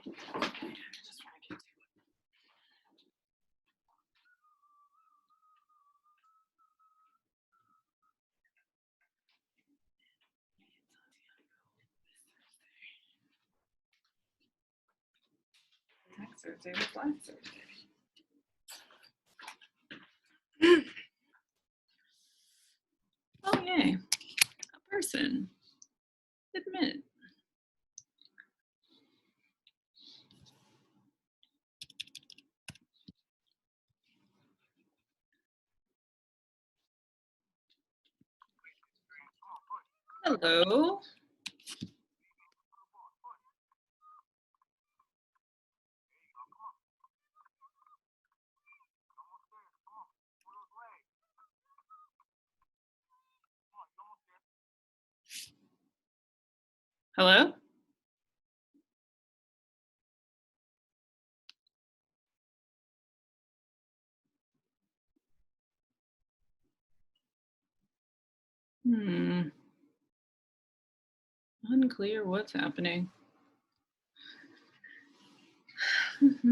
Just want to get to it. Next Thursday was last Thursday. Oh, yay. A person. Admit. Hello. Hello? Unclear what's happening. Well,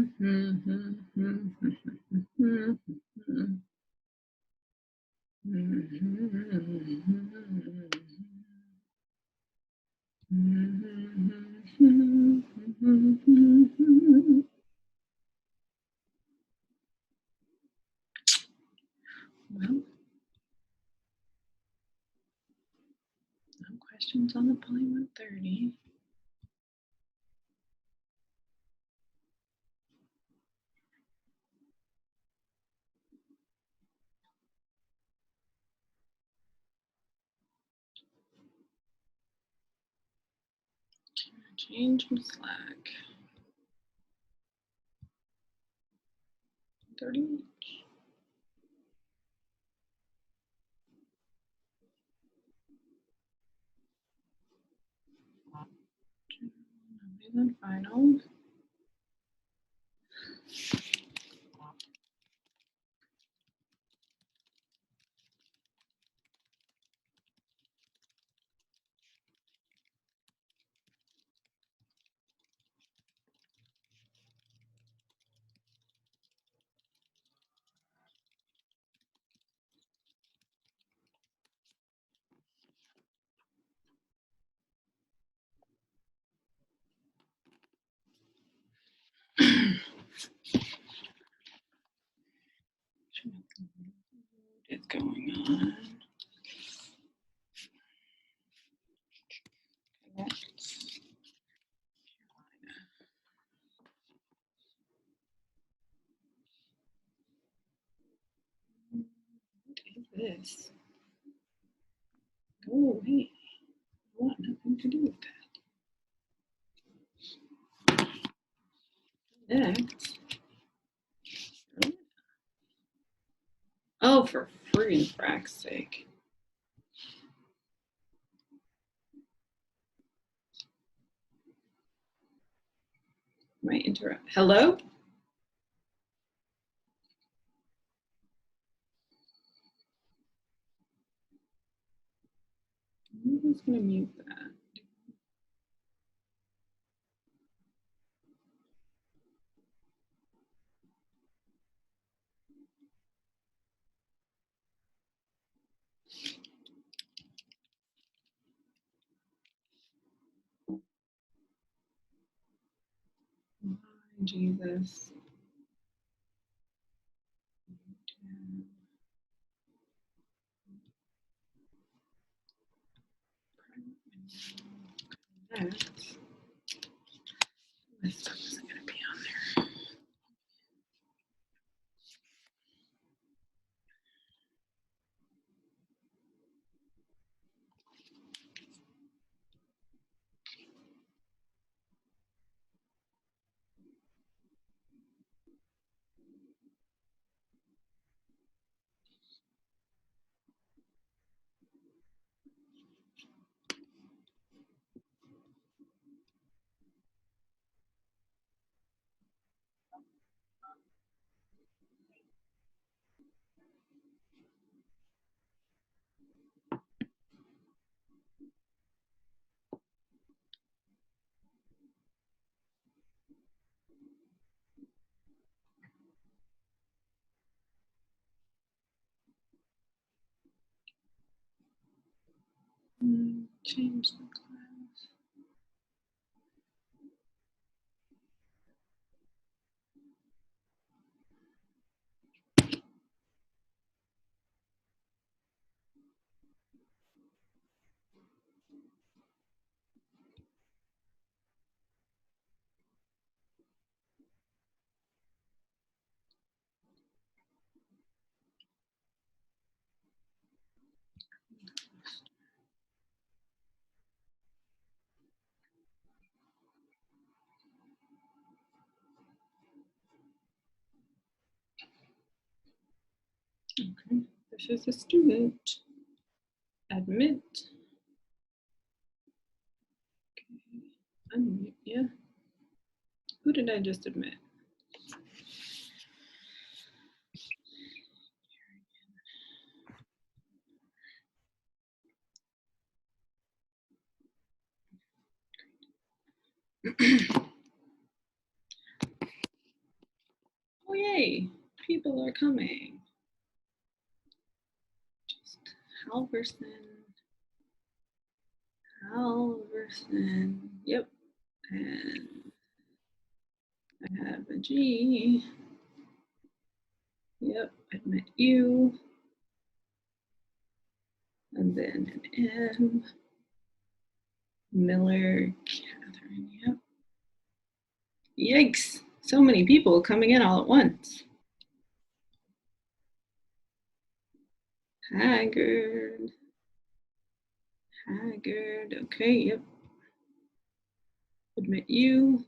no questions on the Poly 130. Change from Slack. 30. Nobody's on final. It's going on. Connect. What is this? Go away. I want nothing to do with that. Connect. Oh, for friggin' frack's sake. Might interrupt. Hello? I'm just gonna mute that. Oh, Jesus. Connect. My stuff isn't gonna be on there. Change the class. Okay, this is a student. Admit. Okay. Unmute, yeah. Who did I just admit? Oh, yay, people are coming. Just Halverson, yep, and I have a G, yep, admit you, and then an M, Miller, Catherine, yep. Yikes, so many people coming in all at once. Haggard, okay, yep. Admit you,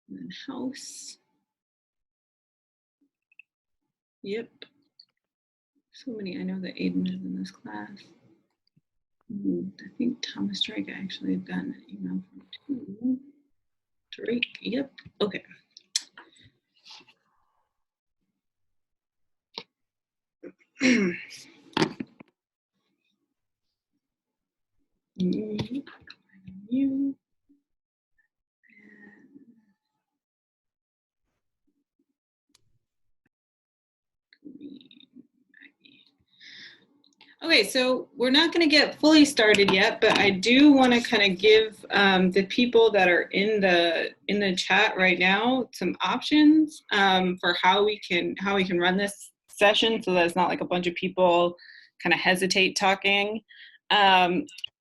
and then House, yep. So many, I know that Aiden is in this class. I think Thomas Drake actually had gotten an email from too. Drake, yep, okay. You. Okay, so we're not going to get fully started yet, but I do want to kind of give the people that are in the chat right now some options for how we can run this session, so that it's not like a bunch of people kind of hesitate talking.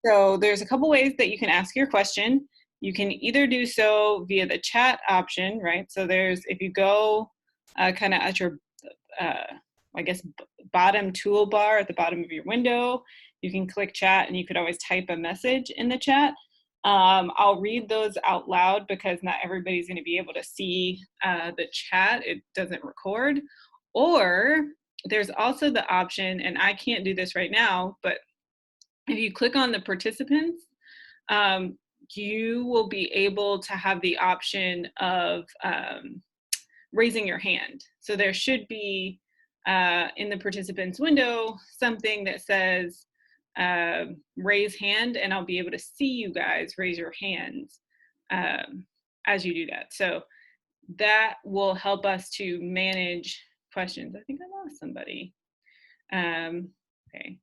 So there's a couple ways that you can ask your question. You can either do so via the chat option, right? So there's, if you go kind of at your I guess bottom toolbar at the bottom of your window, you can click chat and you could always type a message in the chat. I'll read those out loud because not everybody's going to be able to see the chat. It doesn't record. Or there's also the option, and I can't do this right now, but if you click on the participants, you will be able to have the option of raising your hand. So there should be in the participants window something that says raise hand, and I'll be able to see you guys raise your hands as you do that. So that will help us to manage questions. I think I lost somebody. Okay.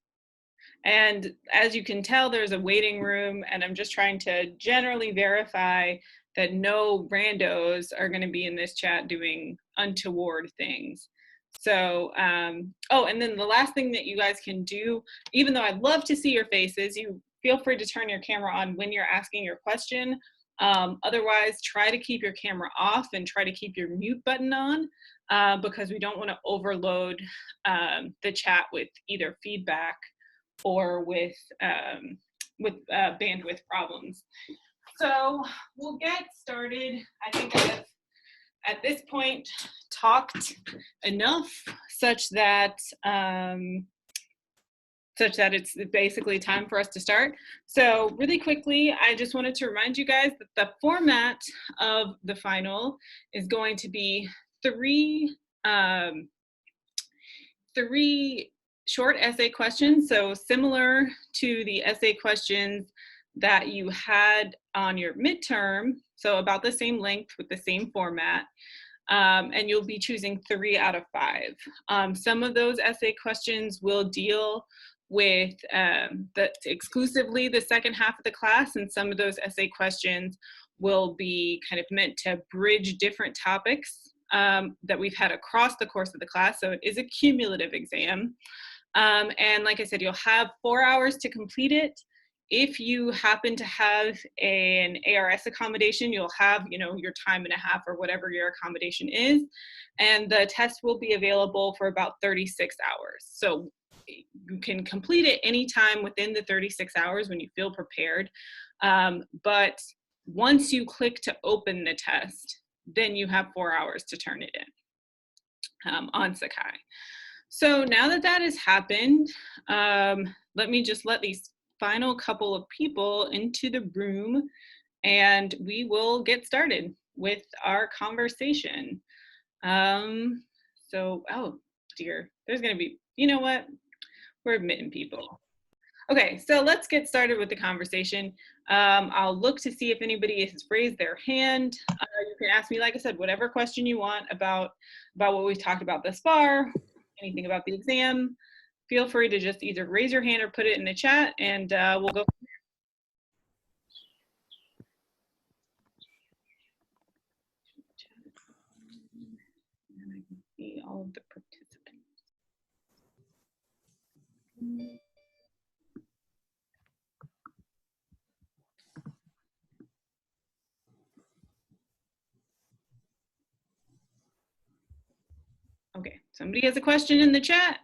And as you can tell, there's a waiting room, and I'm just trying to generally verify that no randos are going to be in this chat doing untoward things. So, oh, and then the last thing that you guys can do, even though I'd love to see your faces, you feel free to turn your camera on when you're asking your question. Otherwise, try to keep your camera off and try to keep your mute button on because we don't want to overload the chat with either feedback or with bandwidth problems. So we'll get started. I think I've, at this point, talked enough such that it's basically time for us to start. So really quickly, I just wanted to remind you guys that the format of the final is going to be three short essay questions, so similar to the essay questions that you had on your midterm, so about the same length with the same format, and you'll be choosing 3 out of 5. Some of those essay questions will deal with exclusively the second half of the class, and some of those essay questions will be kind of meant to bridge different topics that we've had across the course of the class. So it is a cumulative exam. And like I said, you'll have 4 hours to complete it. If you happen to have an ARS accommodation, you'll have, you know, your time and a half or whatever your accommodation is. And the test will be available for about 36 hours. So you can complete it anytime within the 36 hours when you feel prepared. But once you click to open the test, then you have 4 hours to turn it in on Sakai. So now that that has happened, let me just let these final couple of people into the room and we will get started with our conversation. Oh dear, there's gonna be, you know what? We're admitting people. Okay, so let's get started with the conversation. I'll look to see if anybody has raised their hand. You can ask me, like I said, whatever question you want about what we've talked about thus far, anything about the exam. Feel free to just either raise your hand or put it in the chat, and we'll go from there. And I can see all of the participants. Okay, somebody has a question in the chat.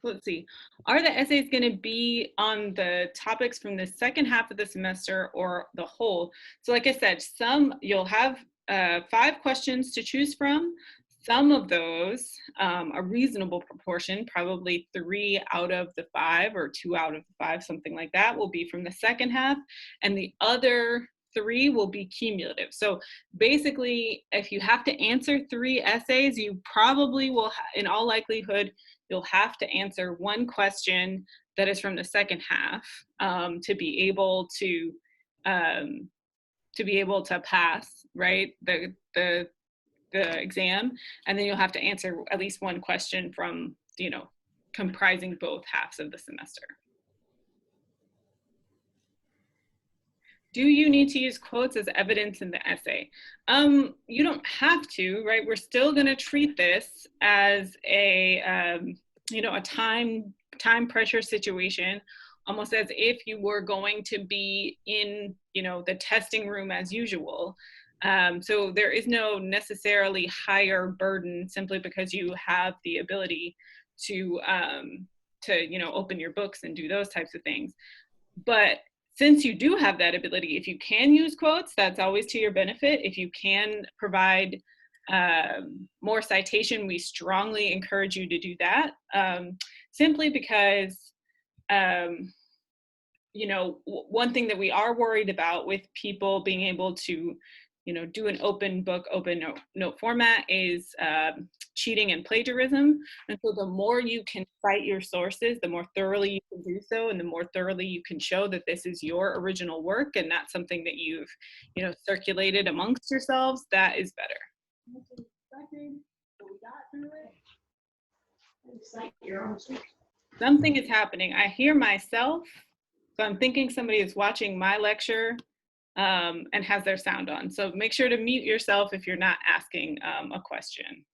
Let's see. Are the essays going to be on the topics from the second half of the semester or the whole? So like I said, you'll have 5 questions to choose from. Some of those, a reasonable proportion, probably 3 out of the 5 or 2 out of the 5, something like that, will be from the second half, and the other 3 will be cumulative. So basically, if you have to answer 3 essays, you probably will, in all likelihood, you'll have to answer 1 question that is from the second half to be able to pass, right, the exam, and then you'll have to answer at least 1 question from, you know, comprising both halves of the semester. Do you need to use quotes as evidence in the essay? You don't have to, right? We're still going to treat this as a, you know, a time pressure situation, almost as if you were going to be in, you know, the testing room as usual. So there is no necessarily higher burden simply because you have the ability to you know, open your books and do those types of things. But since you do have that ability, if you can use quotes, that's always to your benefit. If you can provide more citation, we strongly encourage you to do that, simply because, you know, one thing that we are worried about with people being able to, you know, do an open book, open note format is cheating and plagiarism. And so the more you can cite your sources, the more thoroughly you can do so, and the more thoroughly you can show that this is your original work and not something that you've, you know, circulated amongst yourselves, that is better. Something is happening. I hear myself, so I'm thinking somebody is watching my lecture and has their sound on. So make sure to mute yourself if you're not asking a question.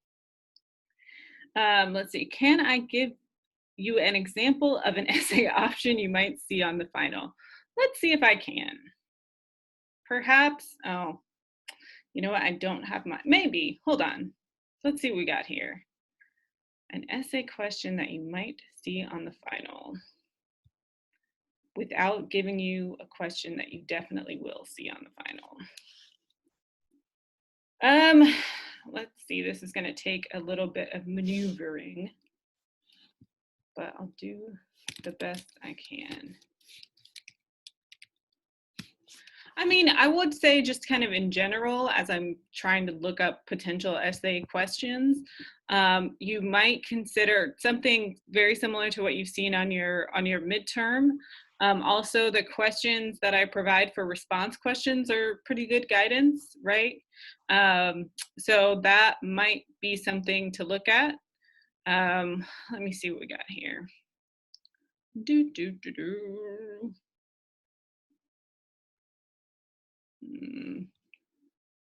Let's see, can I give you an example of an essay option you might see on the final? Let's see if I can. Perhaps, oh, you know what, I don't have my, maybe, hold on. Let's see what we got here. An essay question that you might see on the final, without giving you a question that you definitely will see on the final. Let's see, this is gonna take a little bit of maneuvering, but I'll do the best I can. I mean, I would say just kind of in general, as I'm trying to look up potential essay questions, you might consider something very similar to what you've seen on your midterm. Also, the questions that I provide for response questions are pretty good guidance, right? So that might be something to look at. Let me see what we got here. Do, do, do, do.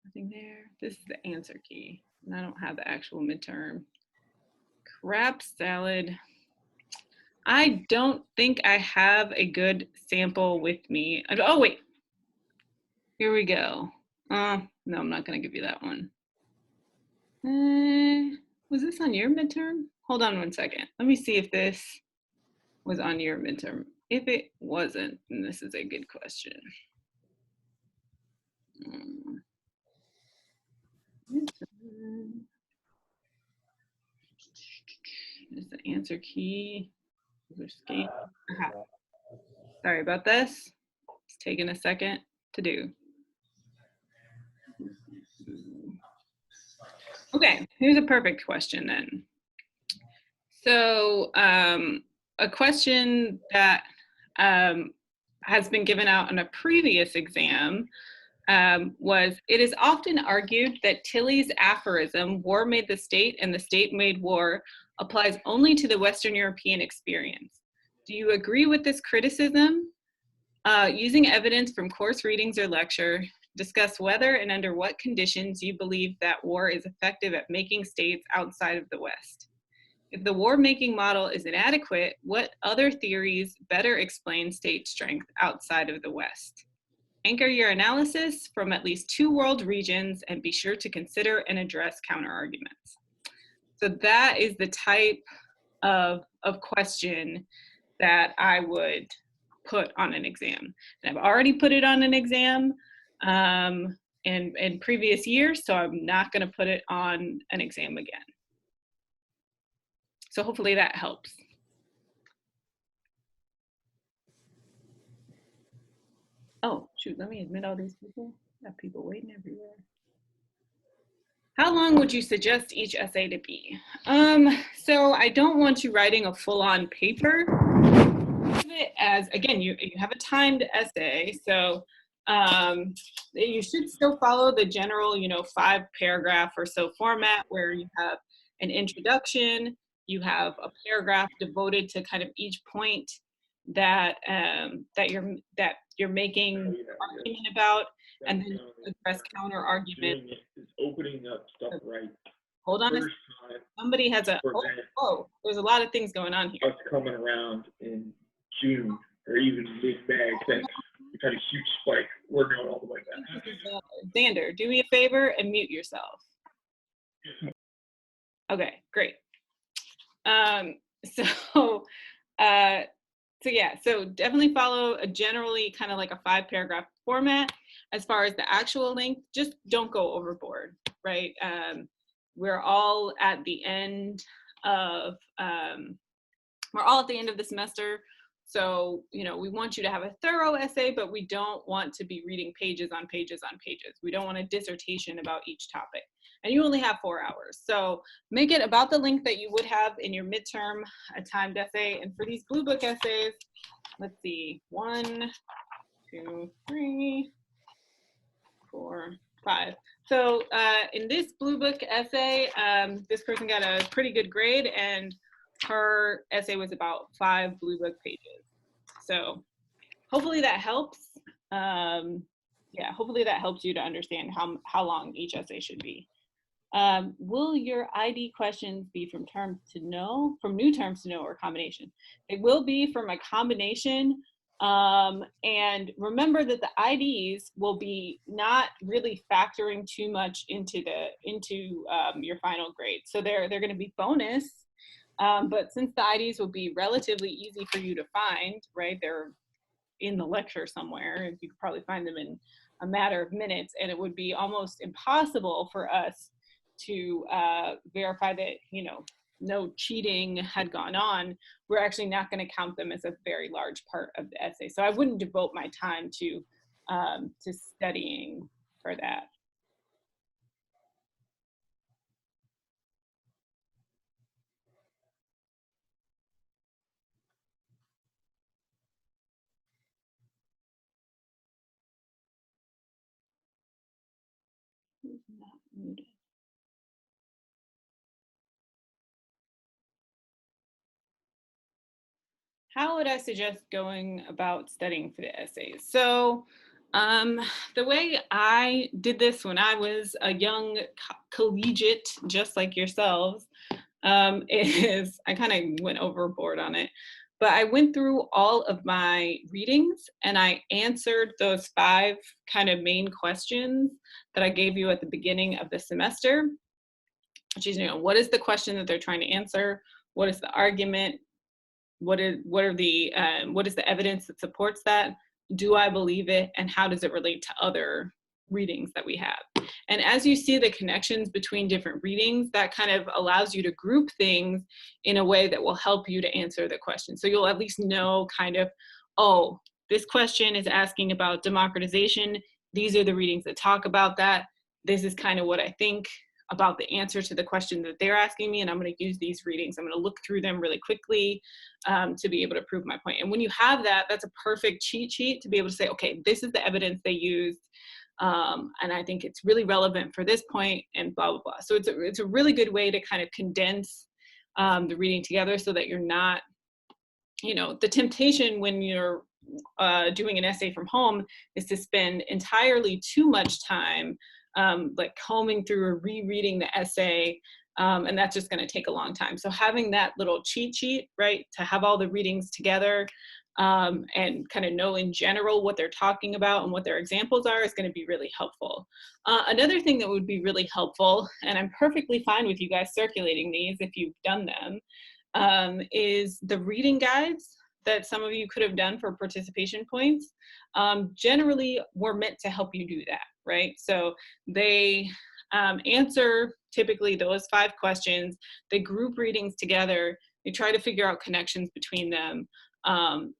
Nothing there. This is the answer key. And I don't have the actual midterm. Crap salad. I don't think I have a good sample with me. Oh, wait. Here we go. No, I'm not going to give you that one. Was this on your midterm? Hold on one second. Let me see if this was on your midterm. If it wasn't, then this is a good question. Is the answer key? Sorry about this. It's taking a second to do. Okay, here's a perfect question then. So a question that has been given out in a previous exam was, it is often argued that Tilley's aphorism, war made the state and the state made war, applies only to the Western European experience. Do you agree with this criticism? Using evidence from course readings or lecture, discuss whether and under what conditions you believe that war is effective at making states outside of the West. If the war-making model is inadequate, what other theories better explain state strength outside of the West? Anchor your analysis from at least 2 world regions and be sure to consider and address counterarguments. So that is the type of question that I would put on an exam. And I've already put it on an exam in previous years, so I'm not going to put it on an exam again. So hopefully that helps. Oh, shoot, let me admit all these people. Got people waiting everywhere. How long would you suggest each essay to be? So I don't want you writing a full-on paper. As, again, you have a timed essay, so you should still follow the general, 5-paragraph or so format where you have an introduction, you have a paragraph devoted to kind of each point that that you're making argument about, and then address counter argument. Opening up stuff right. Hold on. Somebody has a there's a lot of things going on here. Us coming around in June or even mid-May, saying we've had a huge spike. We're going all the way back. Xander, do me a favor and mute yourself. Okay, great. So definitely follow a generally kind of like a 5-paragraph format. As far as the actual length, just don't go overboard, right? We're all at the end of the semester. So, we want you to have a thorough essay, but we don't want to be reading pages on pages on pages. We don't want a dissertation about each topic. And you only have 4 hours. So make it about the length that you would have in your midterm, a timed essay. And for these Blue Book essays, let's see, 1, 2, 3, 4, 5. So in this Blue Book essay, this person got a pretty good grade, and her essay was about 5 Blue Book pages. So hopefully that helps. Hopefully that helps you to understand how long each essay should be. Will your ID questions be from new terms to know, or combination? They will be from a combination. And remember that the IDs will be not really factoring too much into your final grade. So they're going to be bonus. But since the IDs will be relatively easy for you to find, right? They're in the lecture somewhere. You could probably find them in a matter of minutes, and it would be almost impossible for us to verify that, no cheating had gone on. We're actually not going to count them as a very large part of the essay. So I wouldn't devote my time to studying for that. Not muted. How would I suggest going about studying for the essays? So, the way I did this when I was a young collegiate, just like yourselves, is I kind of went overboard on it. But I went through all of my readings and I answered those 5 kind of main questions that I gave you at the beginning of the semester, which is, what is the question that they're trying to answer? What is the argument? What is the evidence that supports that? Do I believe it? And how does it relate to other readings that we have? And as you see the connections between different readings, that kind of allows you to group things in a way that will help you to answer the question. So you'll at least know kind of, oh, this question is asking about democratization. These are the readings that talk about that. This is kind of what I think about the answer to the question that they're asking me, and I'm going to use these readings. I'm going to look through them really quickly to be able to prove my point. And when you have that, that's a perfect cheat sheet to be able to say, okay, this is the evidence they used, and I think it's really relevant for this point, and blah, blah, blah. So it's a really good way to kind of condense the reading together so that you're not, the temptation when you're doing an essay from home is to spend entirely too much time like combing through or rereading the essay, and that's just going to take a long time. So having that little cheat sheet, right, to have all the readings together and kind of know in general what they're talking about and what their examples are is going to be really helpful. Another thing that would be really helpful, and I'm perfectly fine with you guys circulating these if you've done them, is the reading guides that some of you could have done for participation points. Generally were meant to help you do that, right? So they answer typically those 5 questions, they group readings together, they try to figure out connections between them.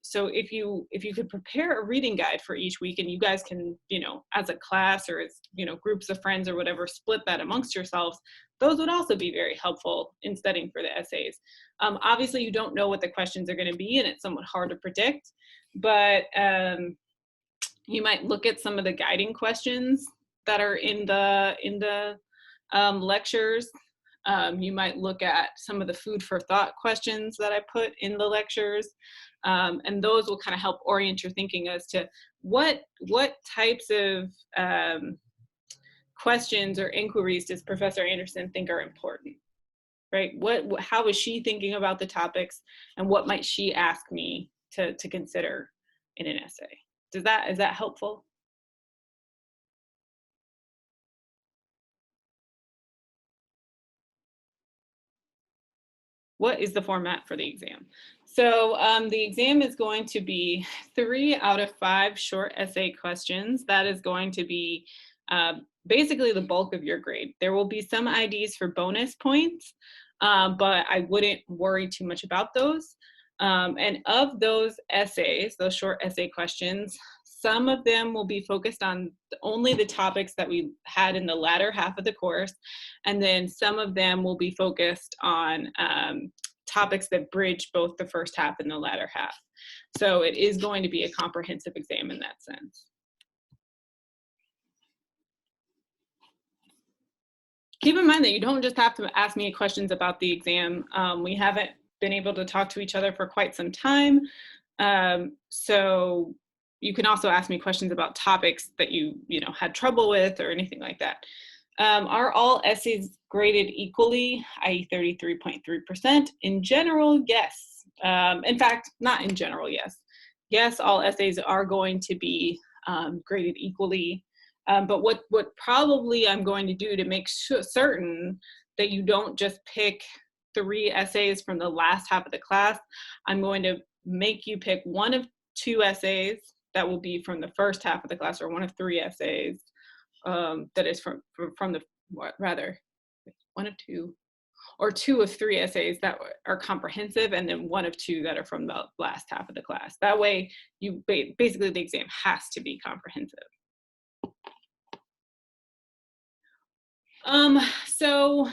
So if you could prepare a reading guide for each week, and you guys can, as a class or as, groups of friends or whatever, split that amongst yourselves, those would also be very helpful in studying for the essays. Obviously, you don't know what the questions are going to be, and it's somewhat hard to predict, but you might look at some of the guiding questions that are in the lectures. You might look at some of the food for thought questions that I put in the lectures, and those will kind of help orient your thinking as to what types of questions or inquiries does Professor Anderson think are important, right? How is she thinking about the topics, and what might she ask me to consider in an essay? Is that helpful? What is the format for the exam? So the exam is going to be 3 out of 5 short essay questions. That is going to be basically the bulk of your grade. There will be some IDs for bonus points, but I wouldn't worry too much about those. And of those essays, those short essay questions, some of them will be focused on only the topics that we had in the latter half of the course, and then some of them will be focused on topics that bridge both the first half and the latter half. So it is going to be a comprehensive exam in that sense. Keep in mind that you don't just have to ask me questions about the exam. We haven't been able to talk to each other for quite some time. So you can also ask me questions about topics that you had trouble with or anything like that. Are all essays graded equally, i.e. 33.3%? In general, yes. In fact, not in general, yes. Yes, all essays are going to be graded equally. But what probably I'm going to do to make certain that you don't just pick 3 essays from the last half of the class, I'm going to make you pick 1 of 2 essays that will be from the first half of the class, or 1 of 3 essays that is from the, rather, 1 of 2, or 2 of 3 essays that are comprehensive, and then 1 of 2 that are from the last half of the class. That way, you basically the exam has to be comprehensive. So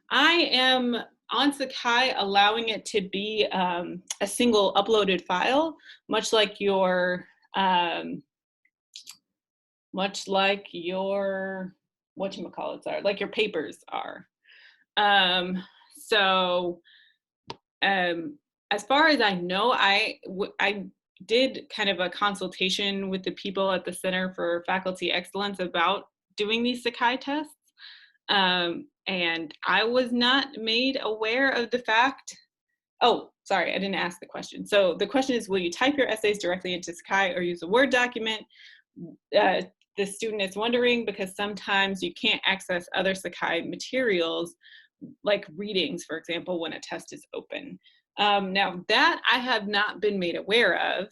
I am on Sakai allowing it to be a single uploaded file, much like your whatchamacallits are, like your papers are. So as far as I know, I did kind of a consultation with the people at the Center for Faculty Excellence about doing these Sakai tests. And I was not made aware of the fact. Oh, sorry, I didn't ask the question. So the question is, will you type your essays directly into Sakai or use a Word document? The student is wondering because sometimes you can't access other Sakai materials, like readings, for example, when a test is open. Now that I have not been made aware of,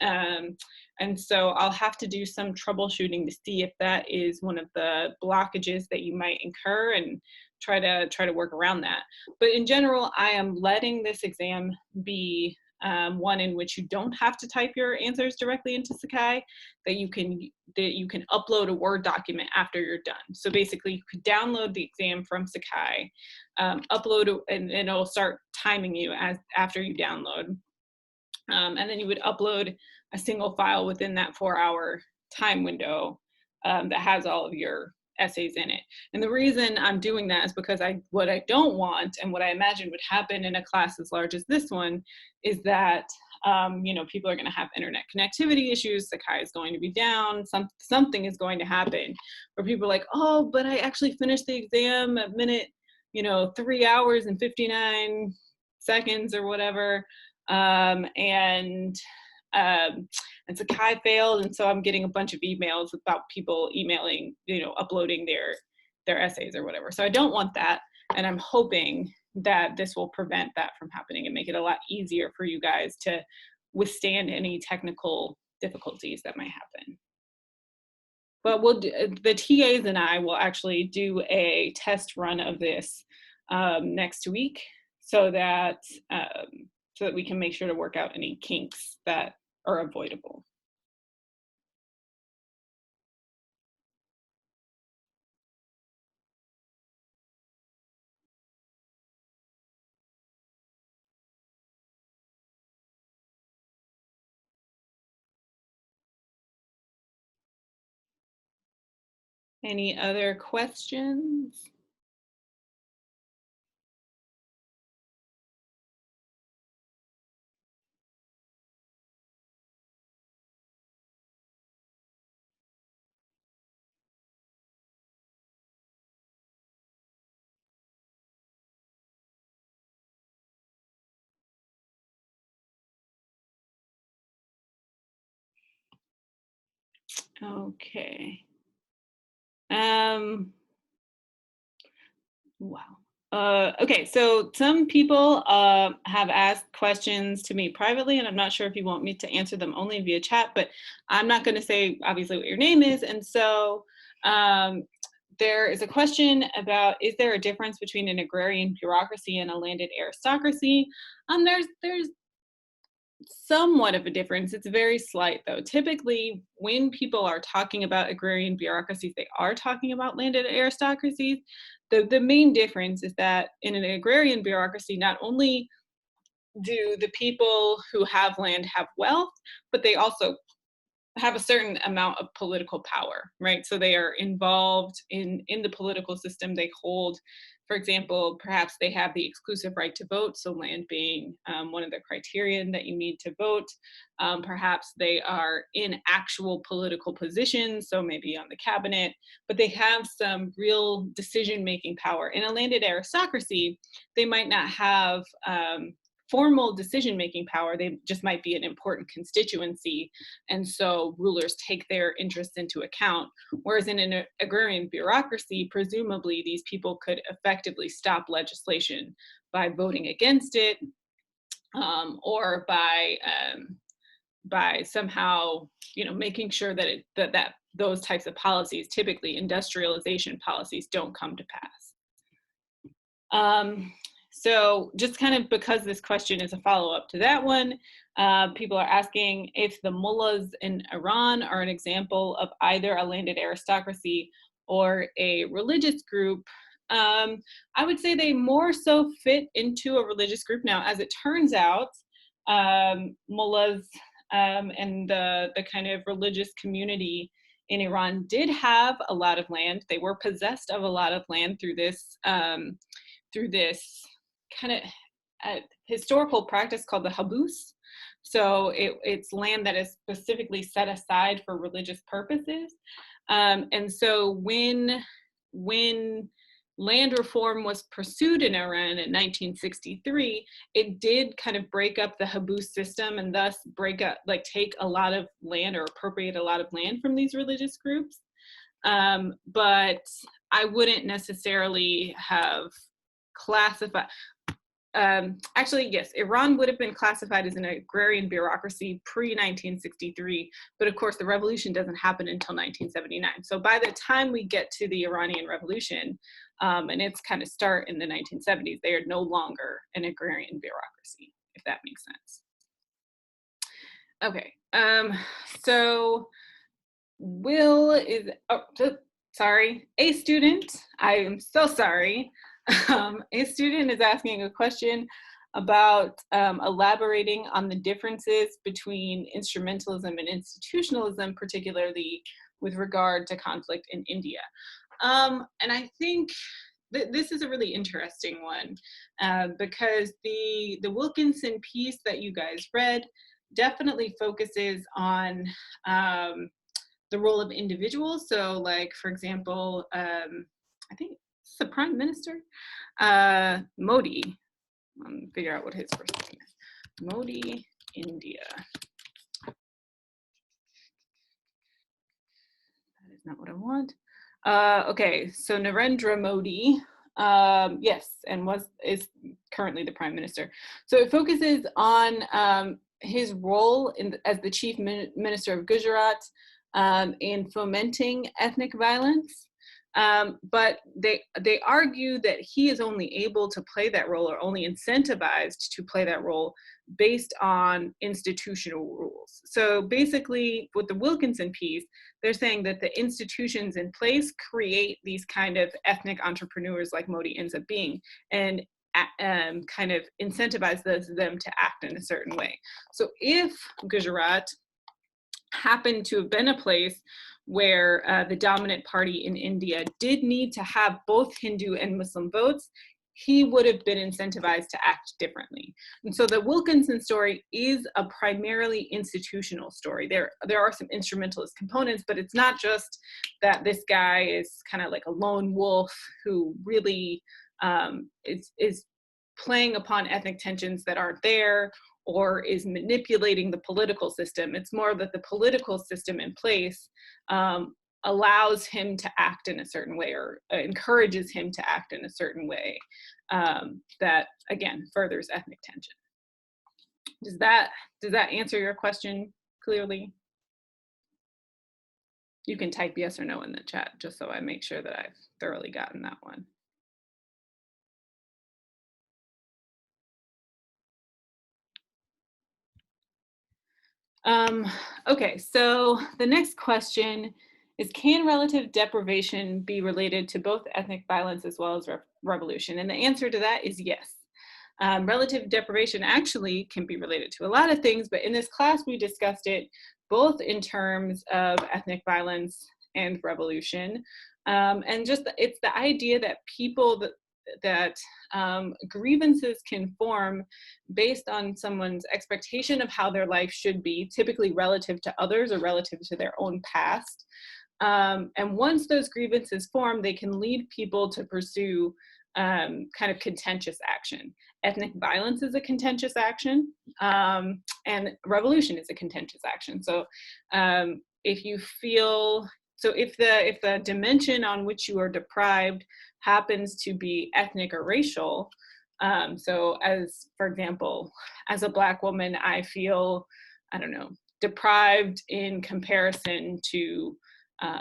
and so I'll have to do some troubleshooting to see if that is one of the blockages that you might incur, and try to work around that. But in general, I am letting this exam be one in which you don't have to type your answers directly into Sakai, that you can upload a Word document after you're done. So basically, you could download the exam from Sakai, upload it, and it'll start timing you after you download. And then you would upload a single file within that 4-hour time window that has all of your essays in it. And the reason I'm doing that is because what I don't want, and what I imagine would happen in a class as large as this one, is that people are going to have internet connectivity issues. Sakai is going to be down. Something is going to happen where people are like, oh, but I actually finished the exam at minute 3 hours and 59 seconds or whatever. And Sakai failed, and so I'm getting a bunch of emails about people emailing, uploading their essays or whatever. So I don't want that, and I'm hoping that this will prevent that from happening and make it a lot easier for you guys to withstand any technical difficulties that might happen. But the TAs and I will actually do a test run of this next week, so that we can make sure to work out any kinks that are avoidable. Any other questions? Okay. Wow. Okay, so some people have asked questions to me privately, and I'm not sure if you want me to answer them only via chat, but I'm not going to say obviously what your name is. And so there is a question about, is there a difference between an agrarian bureaucracy and a landed aristocracy? There's somewhat of a difference. It's very slight, though. Typically, when people are talking about agrarian bureaucracies, they are talking about landed aristocracies. The main difference is that in an agrarian bureaucracy, not only do the people who have land have wealth, but they also have a certain amount of political power, right? So they are involved in the political system. They hold, for example, perhaps they have the exclusive right to vote, so land being one of the criterion that you need to vote. Perhaps they are in actual political positions, so maybe on the cabinet, but they have some real decision-making power. In a landed aristocracy, they might not have formal decision-making power. They just might be an important constituency, and so rulers take their interests into account. Whereas in an agrarian bureaucracy, presumably these people could effectively stop legislation by voting against it, or by somehow, making sure that that those types of policies, typically industrialization policies, don't come to pass. So just kind of because this question is a follow-up to that one, people are asking if the mullahs in Iran are an example of either a landed aristocracy or a religious group. I would say they more so fit into a religious group. Now, as it turns out, mullahs and the kind of religious community in Iran did have a lot of land. They were possessed of a lot of land through this kind of, historical practice called the habus. So it's land that is specifically set aside for religious purposes. And so when land reform was pursued in Iran in 1963, it did kind of break up the habus system and thus take a lot of land or appropriate a lot of land from these religious groups. But I wouldn't necessarily have classified. Actually, yes, Iran would have been classified as an agrarian bureaucracy pre-1963, but of course the revolution doesn't happen until 1979. So by the time we get to the Iranian Revolution and its kind of start in the 1970s, they are no longer an agrarian bureaucracy, if that makes sense. Okay, so Will is, sorry, a student, I am so sorry. A student is asking a question about elaborating on the differences between instrumentalism and institutionalism, particularly with regard to conflict in India. And I think this is a really interesting one because the Wilkinson piece that you guys read definitely focuses on the role of individuals. So like, for example, I think it's the Prime Minister, Modi. Figure out what his first name is. Modi, India. That is not what I want. Okay, so Narendra Modi, yes, and is currently the Prime Minister. So it focuses on his role as the Chief Minister of Gujarat in fomenting ethnic violence. But they argue that he is only able to play that role or only incentivized to play that role based on institutional rules. So basically with the Wilkinson piece, they're saying that the institutions in place create these kind of ethnic entrepreneurs like Modi ends up being, and kind of incentivize them to act in a certain way. So if Gujarat happened to have been a place where the dominant party in India did need to have both Hindu and Muslim votes, he would have been incentivized to act differently. And so the Wilkinson story is a primarily institutional story. There are some instrumentalist components, but it's not just that this guy is kind of like a lone wolf who really is playing upon ethnic tensions that aren't there, or is manipulating the political system. It's more that the political system in place allows him to act in a certain way, or encourages him to act in a certain way that, again, furthers ethnic tension. Does that answer your question clearly? You can type yes or no in the chat, just so I make sure that I've thoroughly gotten that one. Okay, so the next question is, can relative deprivation be related to both ethnic violence as well as revolution? And the answer to that is yes. Relative deprivation actually can be related to a lot of things, but in this class we discussed it both in terms of ethnic violence and revolution. And just it's the idea that people that grievances can form based on someone's expectation of how their life should be, typically relative to others or relative to their own past. And once those grievances form, they can lead people to pursue kind of contentious action. Ethnic violence is a contentious action, and revolution is a contentious action. So if you feel, so if the dimension on which you are deprived happens to be ethnic or racial, so as, for example, as a Black woman, I feel, I don't know, deprived in comparison to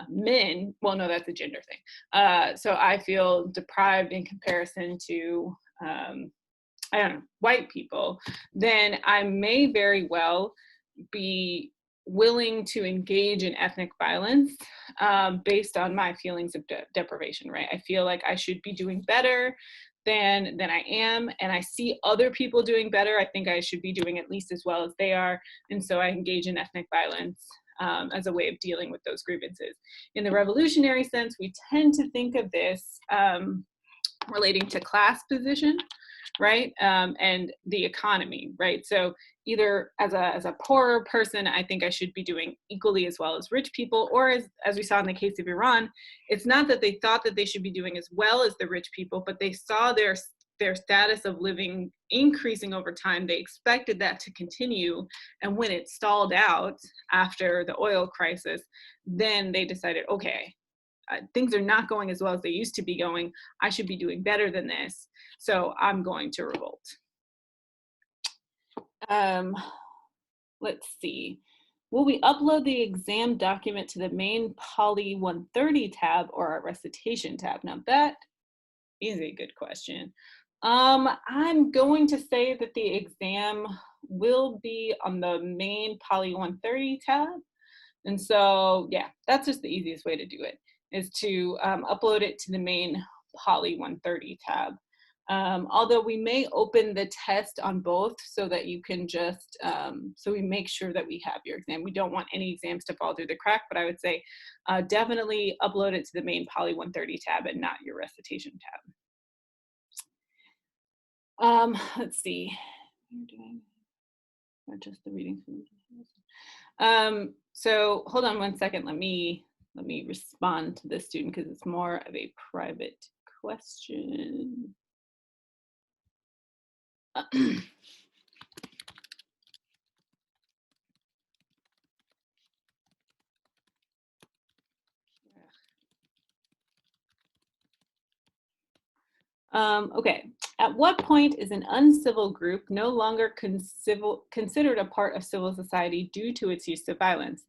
men. Well, no, that's a gender thing. So I feel deprived in comparison to, I don't know, white people, then I may very well be willing to engage in ethnic violence based on my feelings of deprivation, right? I feel like I should be doing better than I am, and I see other people doing better. I think I should be doing at least as well as they are, and so I engage in ethnic violence as a way of dealing with those grievances. In the revolutionary sense, we tend to think of this relating to class position, right? And the economy, right? So either as a poorer person, I think I should be doing equally as well as rich people, or as we saw in the case of Iran, it's not that they thought that they should be doing as well as the rich people, but they saw their status of living increasing over time. They expected that to continue. And when it stalled out after the oil crisis, then they decided, okay, things are not going as well as they used to be going. I should be doing better than this. So I'm going to revolt. Let's see. Will we upload the exam document to the main Poly 130 tab or our recitation tab? Now that is a good question. I'm going to say that the exam will be on the main Poly 130 tab. And so, yeah, that's just the easiest way to do it, is to upload it to the main Poly 130 tab. Although we may open the test on both so that you can just, so we make sure that we have your exam. We don't want any exams to fall through the crack, but I would say definitely upload it to the main Poly 130 tab and not your recitation tab. Let's see. Or just the reading. So hold on one second. Let me respond to this student because it's more of a private question. Okay, at what point is an uncivil group no longer considered a part of civil society due to its use of violence?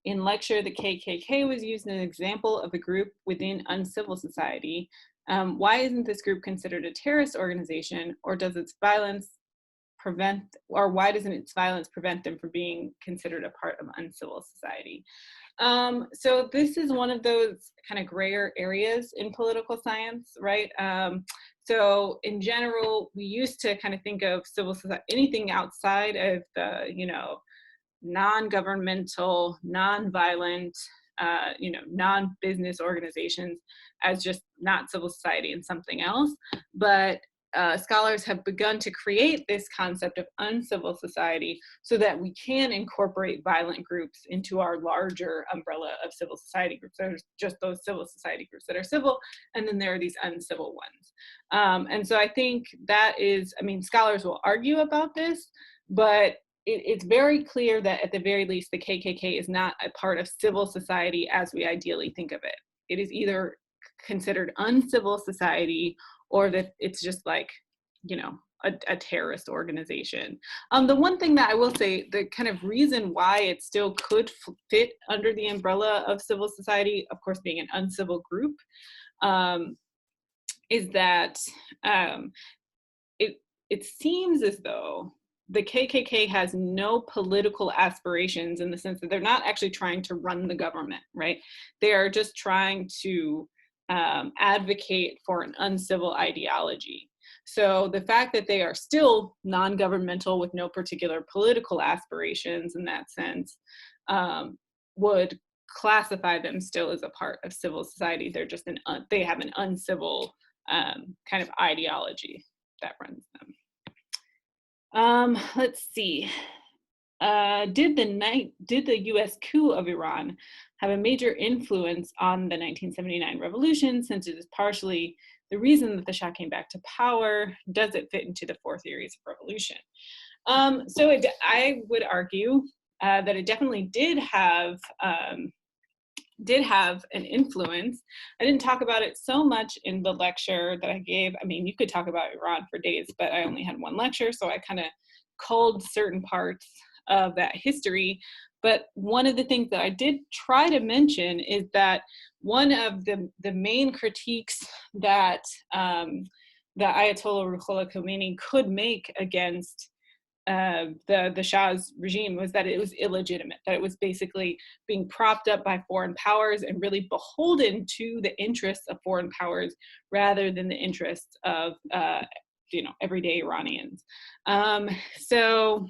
In lecture, the KKK was used as an example of a group within uncivil society. Why isn't this group considered a terrorist organization, or does its violence prevent, or why doesn't its violence prevent them from being considered a part of uncivil society? So this is one of those kind of grayer areas in political science, right? So in general, we used to kind of think of civil society, anything outside of the, non-governmental, non-violent, non-business organizations as just not civil society and something else. But scholars have begun to create this concept of uncivil society so that we can incorporate violent groups into our larger umbrella of civil society groups. There's just those civil society groups that are civil, and then there are these uncivil ones. And so I think that is, scholars will argue about this, but it's very clear that at the very least, the KKK is not a part of civil society as we ideally think of it. It is either considered uncivil society or that it's just like, a terrorist organization. The one thing that I will say, the kind of reason why it still could fit under the umbrella of civil society, of course, being an uncivil group, is that it seems as though the KKK has no political aspirations in the sense that they're not actually trying to run the government, right? They are just trying to advocate for an uncivil ideology. So the fact that they are still non-governmental with no particular political aspirations in that sense would classify them still as a part of civil society. They're just they have an uncivil kind of ideology that runs them. Let's see. Did the U.S. coup of Iran have a major influence on the 1979 revolution, since it is partially the reason that the Shah came back to power? Does it fit into the four theories of revolution? I would argue that it definitely did have an influence. I didn't talk about it so much in the lecture that I gave. You could talk about Iran for days, but I only had one lecture, so I kind of culled certain parts of that history. But one of the things that I did try to mention is that one of the main critiques that the Ayatollah Ruhollah Khomeini could make against the Shah's regime was that it was illegitimate, that it was basically being propped up by foreign powers and really beholden to the interests of foreign powers rather than the interests of everyday Iranians. So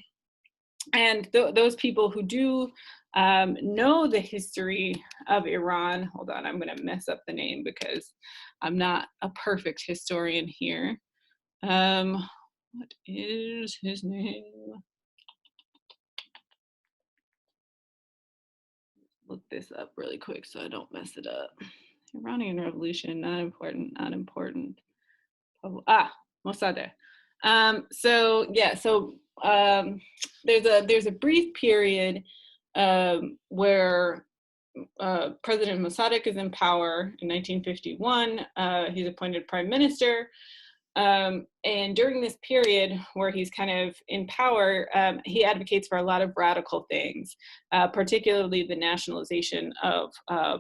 And those people who do know the history of Iran, hold on, I'm going to mess up the name because I'm not a perfect historian here. What is his name? Look this up really quick so I don't mess it up. Iranian Revolution, not important, not important. Mossadegh. So yeah, so there's a brief period where President Mossadegh is in power in 1951. He's appointed prime minister. And during this period where he's kind of in power, he advocates for a lot of radical things, particularly the nationalization of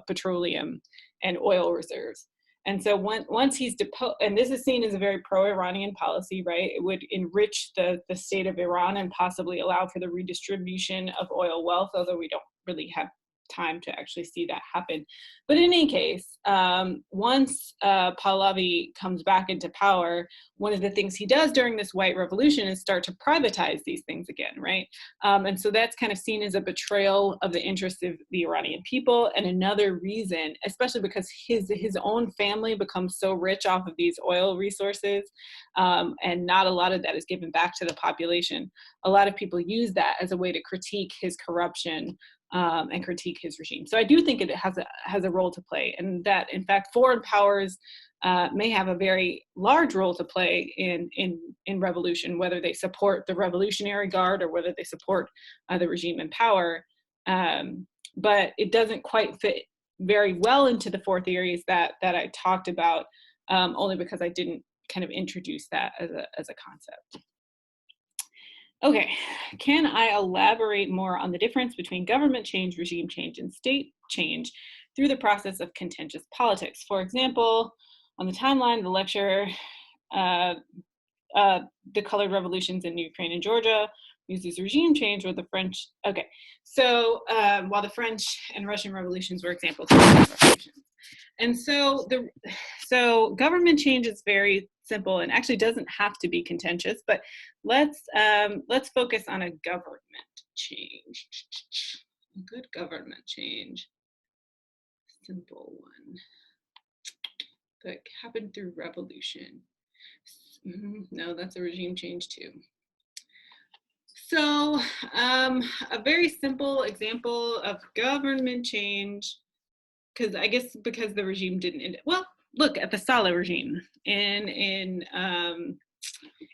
petroleum and oil reserves. And so once he's deposed, and this is seen as a very pro-Iranian policy, right? It would enrich the state of Iran and possibly allow for the redistribution of oil wealth, although we don't really have time to actually see that happen. But in any case, once Pahlavi comes back into power, one of the things he does during this white revolution is start to privatize these things again, right? And so that's kind of seen as a betrayal of the interests of the Iranian people. And another reason, especially because his own family becomes so rich off of these oil resources, and not a lot of that is given back to the population. A lot of people use that as a way to critique his corruption and critique his regime. So I do think it has a role to play, and that in fact foreign powers may have a very large role to play in revolution, whether they support the Revolutionary Guard or whether they support the regime in power. But it doesn't quite fit very well into the four theories that I talked about, only because I didn't kind of introduce that as a concept. Okay, can I elaborate more on the difference between government change, regime change, and state change through the process of contentious politics? For example, on the timeline of the lecture, the colored revolutions in Ukraine and Georgia uses regime change, or the French. Okay, so while the French and Russian revolutions were examples of revolutions. And so government change is very simple and actually doesn't have to be contentious, but let's focus on a government change. A good government change. Simple one. That happened through revolution. No, that's a regime change too. So a very simple example of government change, because the regime didn't end it. Well, look at the Saleh regime in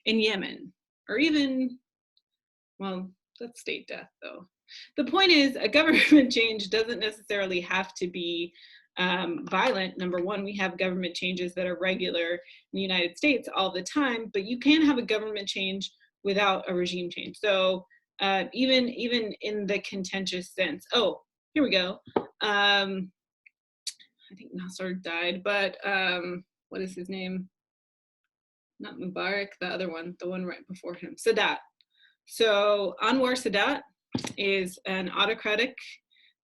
Yemen, or even, well, that's state death though. The point is, a government change doesn't necessarily have to be violent. Number one, we have government changes that are regular in the United States all the time, but you can have a government change without a regime change. So even in the contentious sense, oh, here we go. I think Nasser died, but what is his name? Not Mubarak, the other one, the one right before him, Sadat. So Anwar Sadat is an autocratic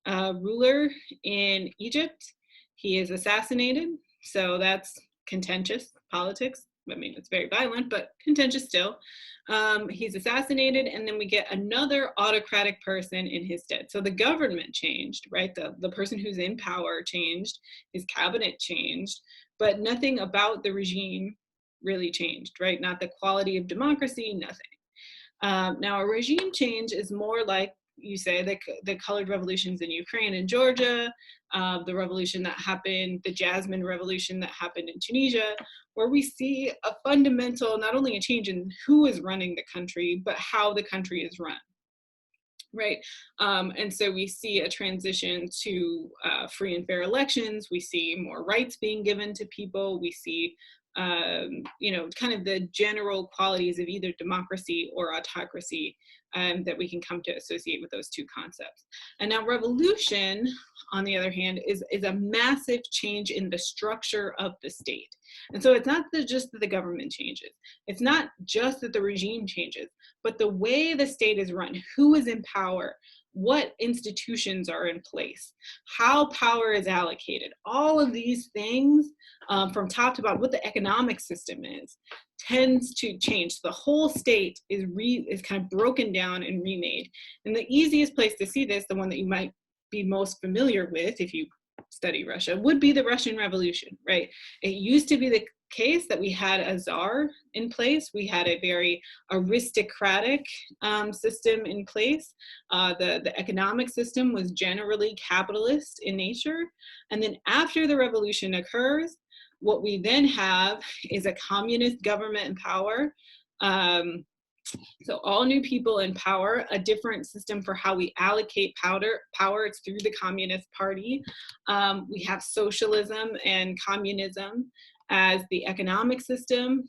ruler in Egypt. He is assassinated, so that's contentious politics. I mean, it's very violent, but contentious still. He's assassinated, and then we get another autocratic person in his stead. So the government changed, right? The person who's in power changed, his cabinet changed, but nothing about the regime really changed, right? Not the quality of democracy, nothing. Now, a regime change is more like, you say, the colored revolutions in Ukraine and Georgia, the revolution that happened, the Jasmine revolution that happened in Tunisia, where we see a fundamental, not only a change in who is running the country, but how the country is run, right? And so we see a transition to free and fair elections. We see more rights being given to people. We see kind of the general qualities of either democracy or autocracy that we can come to associate with those two concepts. And now revolution, on the other hand, is a massive change in the structure of the state. And so it's not just that the government changes. It's not just that the regime changes, but the way the state is run, who is in power, what institutions are in place, how power is allocated, all of these things from top to bottom, what the economic system is, tends to change. The whole state is kind of broken down and remade. And the easiest place to see this, the one that you might be most familiar with if you study Russia, would be the Russian Revolution, right? It used to be the case that we had a czar in place. We had a very aristocratic system in place. The economic system was generally capitalist in nature. And then after the revolution occurs, what we then have is a communist government in power. So all new people in power, a different system for how we allocate power, it's through the Communist Party. We have socialism and communism as the economic system.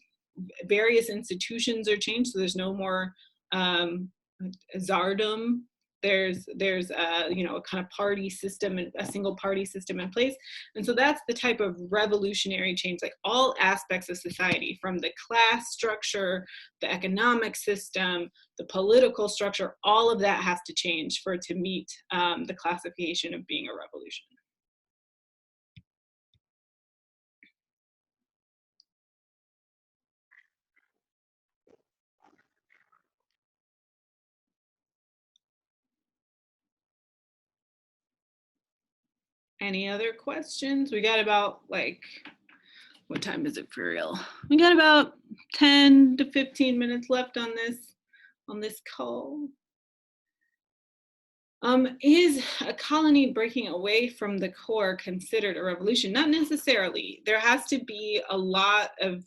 Various institutions are changed, so there's no more czardom. There's a kind of party system, a single party system in place. And so that's the type of revolutionary change, like all aspects of society, from the class structure, the economic system, the political structure, all of that has to change for it to meet the classification of being a revolution. Any other questions? We got about, like, what time is it for real? We got about 10 to 15 minutes left on this call. Is a colony breaking away from the core considered a revolution? Not necessarily. There has to be a lot of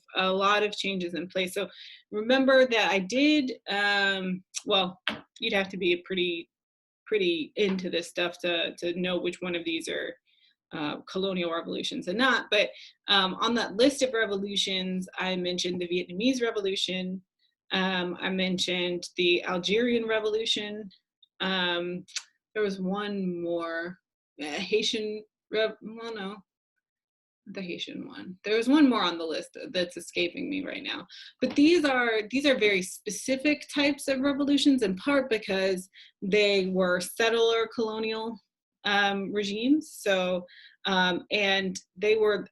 changes in place. So remember that I did, well, you'd have to be pretty into this stuff to know which one of these are colonial revolutions and not. But on that list of revolutions, I mentioned the Vietnamese Revolution. I mentioned the Algerian Revolution. There was one more, Haitian, well, no, the Haitian one. There was one more on the list that's escaping me right now. But these are very specific types of revolutions, in part because they were settler colonial regimes. So, and they were,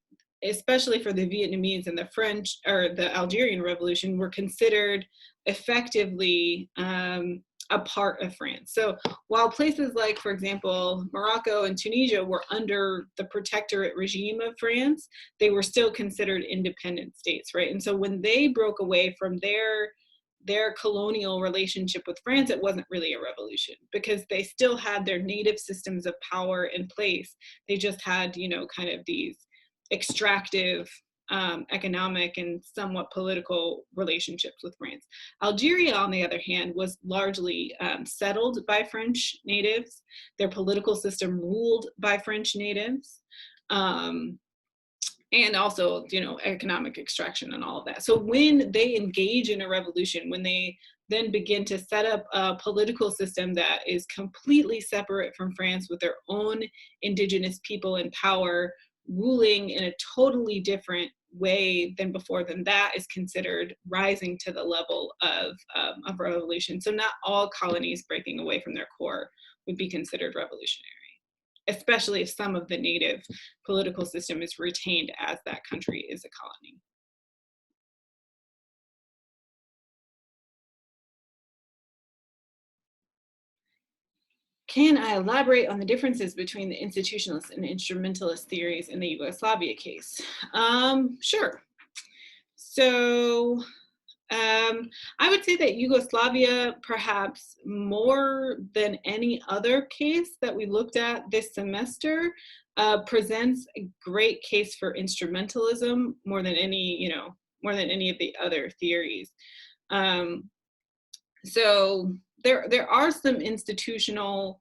especially for the Vietnamese and the French, or the Algerian Revolution, were considered effectively a part of France. So while places like, for example, Morocco and Tunisia were under the protectorate regime of France, they were still considered independent states, right? And so when they broke away from their colonial relationship with France, it wasn't really a revolution because they still had their native systems of power in place. They just had, kind of these extractive economic and somewhat political relationships with France. Algeria, on the other hand, was largely settled by French natives. Their political system ruled by French natives. And also, economic extraction and all of that. So when they engage in a revolution, when they then begin to set up a political system that is completely separate from France, with their own indigenous people in power, ruling in a totally different way than before, then that is considered rising to the level of a revolution. So not all colonies breaking away from their core would be considered revolutionary, especially if some of the native political system is retained as that country is a colony. Can I elaborate on the differences between the institutionalist and instrumentalist theories in the Yugoslavia case? Sure. So I would say that Yugoslavia, perhaps more than any other case that we looked at this semester, presents a great case for instrumentalism more than any of the other theories. So there are some institutional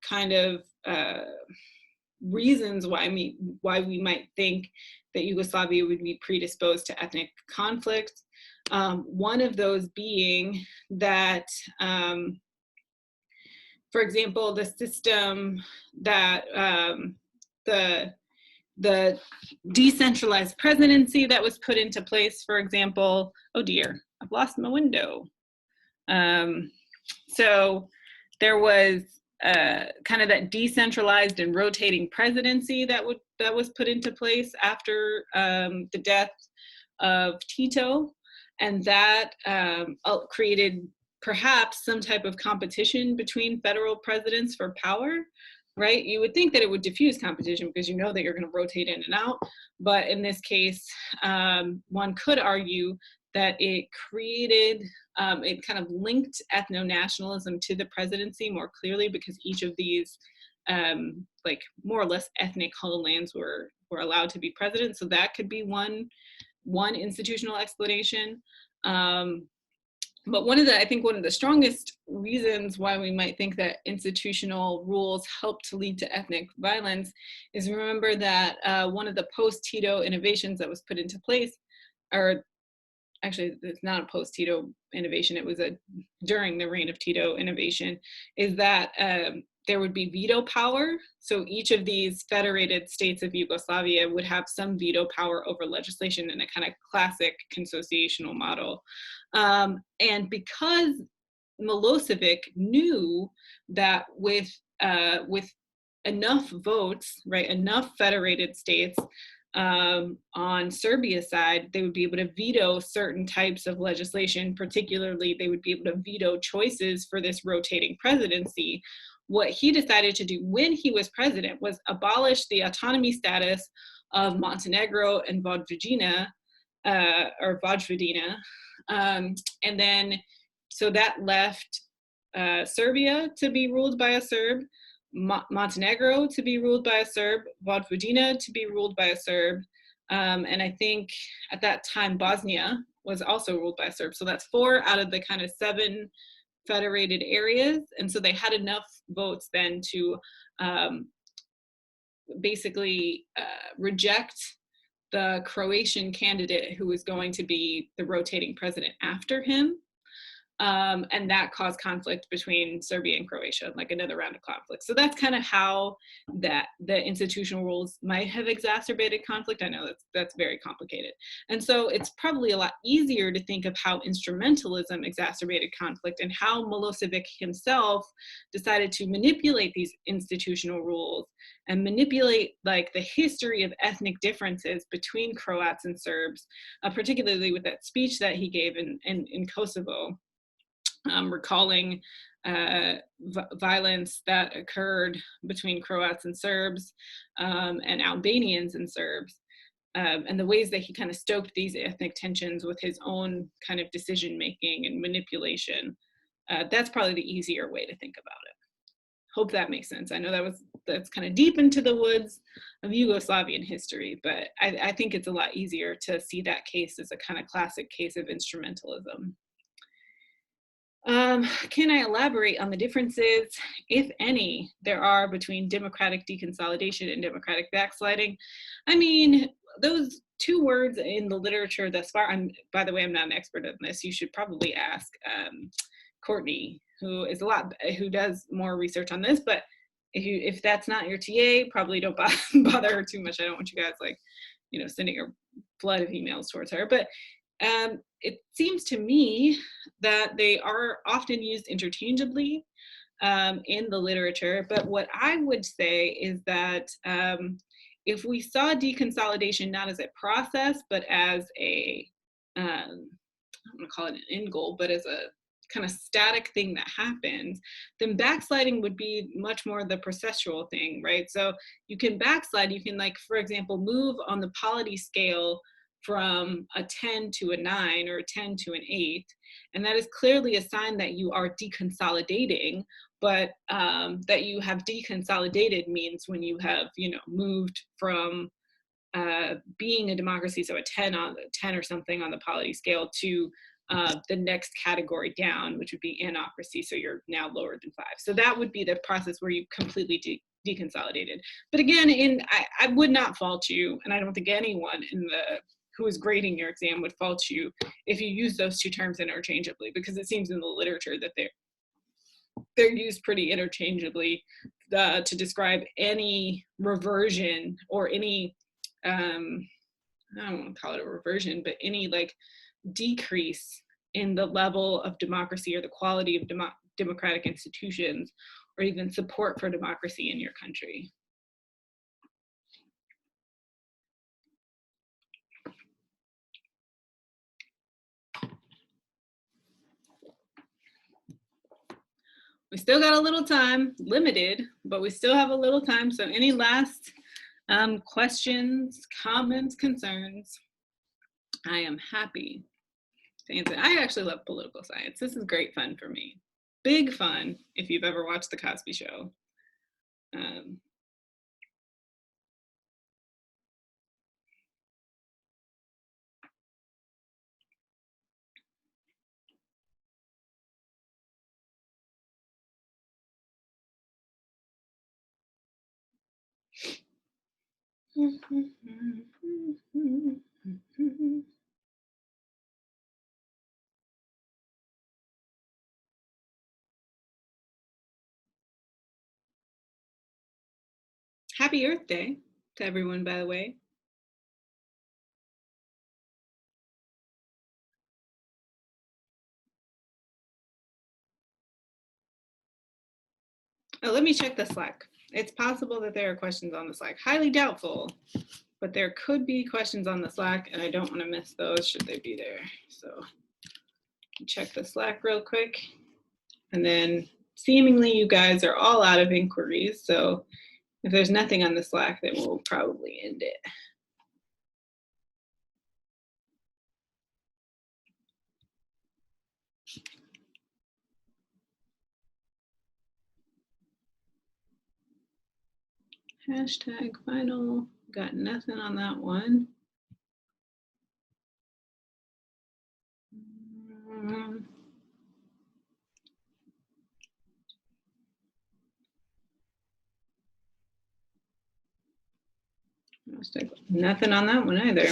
kind of reasons why we might think that Yugoslavia would be predisposed to ethnic conflict. One of those being that, for example, the system that the decentralized presidency that was put into place, for example, oh dear, I've lost my window. So there was kind of that decentralized and rotating presidency that was put into place after the death of Tito, and that created perhaps some type of competition between federal presidents for power, right? You would think that it would diffuse competition because you know that you're going to rotate in and out, but in this case, one could argue that it created, it kind of linked ethno-nationalism to the presidency more clearly because each of these like more or less ethnic homelands were allowed to be president. So that could be one institutional explanation. But I think one of the strongest reasons why we might think that institutional rules help to lead to ethnic violence is remember that one of the post-Tito innovations that was put into place, or actually it's not a post-Tito innovation, it was a during the reign of Tito innovation, is that there would be veto power. So each of these federated states of Yugoslavia would have some veto power over legislation in a kind of classic consociational model. And because Milosevic knew that with enough votes, right, enough federated states on Serbia's side, they would be able to veto certain types of legislation. Particularly, they would be able to veto choices for this rotating presidency. What he decided to do when he was president was abolish the autonomy status of Montenegro and Vojvodina, and then so that left Serbia to be ruled by a Serb, Montenegro to be ruled by a Serb, Vojvodina to be ruled by a Serb, and I think at that time Bosnia was also ruled by a Serb. So that's 4 out of the kind of 7 federated areas, and so they had enough votes then to basically reject the Croatian candidate who was going to be the rotating president after him. And that caused conflict between Serbia and Croatia, like another round of conflict. So that's kind of how that the institutional rules might have exacerbated conflict. I know that's very complicated. And so it's probably a lot easier to think of how instrumentalism exacerbated conflict and how Milosevic himself decided to manipulate these institutional rules and manipulate like the history of ethnic differences between Croats and Serbs, particularly with that speech that he gave in Kosovo. Recalling violence that occurred between Croats and Serbs and Albanians and Serbs, and the ways that he kind of stoked these ethnic tensions with his own kind of decision making and manipulation. That's probably the easier way to think about it. Hope that makes sense. I know that's kind of deep into the woods of Yugoslavian history, but I think it's a lot easier to see that case as a kind of classic case of instrumentalism. Can I elaborate on the differences, if any, there are between democratic deconsolidation and democratic backsliding? I mean, those 2 words in the literature thus far, by the way, I'm not an expert on this. You should probably ask Courtney, who does more research on this, but if that's not your TA, probably don't bother her too much. I don't want you guys sending a flood of emails towards her, but it seems to me that they are often used interchangeably in the literature. But what I would say is that if we saw deconsolidation not as a process, but as I'm going to call it an end goal, but as a kind of static thing that happens, then backsliding would be much more the processual thing, right? So you can backslide, you can, like, for example, move on the polity scale from a 10 to a 9 or a 10 to an 8. And that is clearly a sign that you are deconsolidating, but that you have deconsolidated means when you have, moved from being a democracy, so a 10 or something on the polity scale, to the next category down, which would be anocracy, so you're now lower than 5. So that would be the process where you completely deconsolidated. But again, I would not fault you, and I don't think anyone who is grading your exam would fault you if you use those 2 terms interchangeably, because it seems in the literature that they're used pretty interchangeably to describe any reversion or any, I don't want to call it a reversion, but any like decrease in the level of democracy or the quality of democratic institutions, or even support for democracy in your country. We still got a little time, limited, but we still have a little time. So any last questions, comments, concerns? I am happy to answer. I actually love political science. This is great fun for me. Big fun if you've ever watched The Cosby Show. Happy Earth Day to everyone, by the way. Oh, let me check the Slack. It's possible that there are questions on the Slack. Highly doubtful, but there could be questions on the Slack, and I don't want to miss those should they be there. So check the Slack real quick. And then seemingly you guys are all out of inquiries. So if there's nothing on the Slack, then we'll probably end it. Hashtag final, got nothing on that one. Nothing on that one either.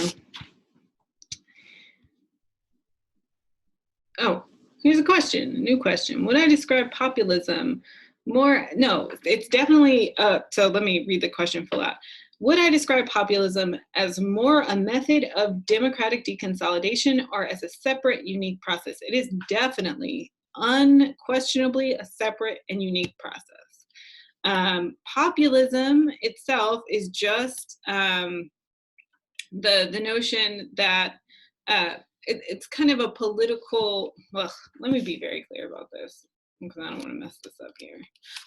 Oh, here's a question, a new question. Would I describe populism more? No, it's definitely, so let me read the question full out. Would I describe populism as more a method of democratic deconsolidation or as a separate, unique process? It is definitely, unquestionably a separate and unique process. Populism itself is just the notion that it's kind of a political, well, let me be very clear about this because I don't want to mess this up here.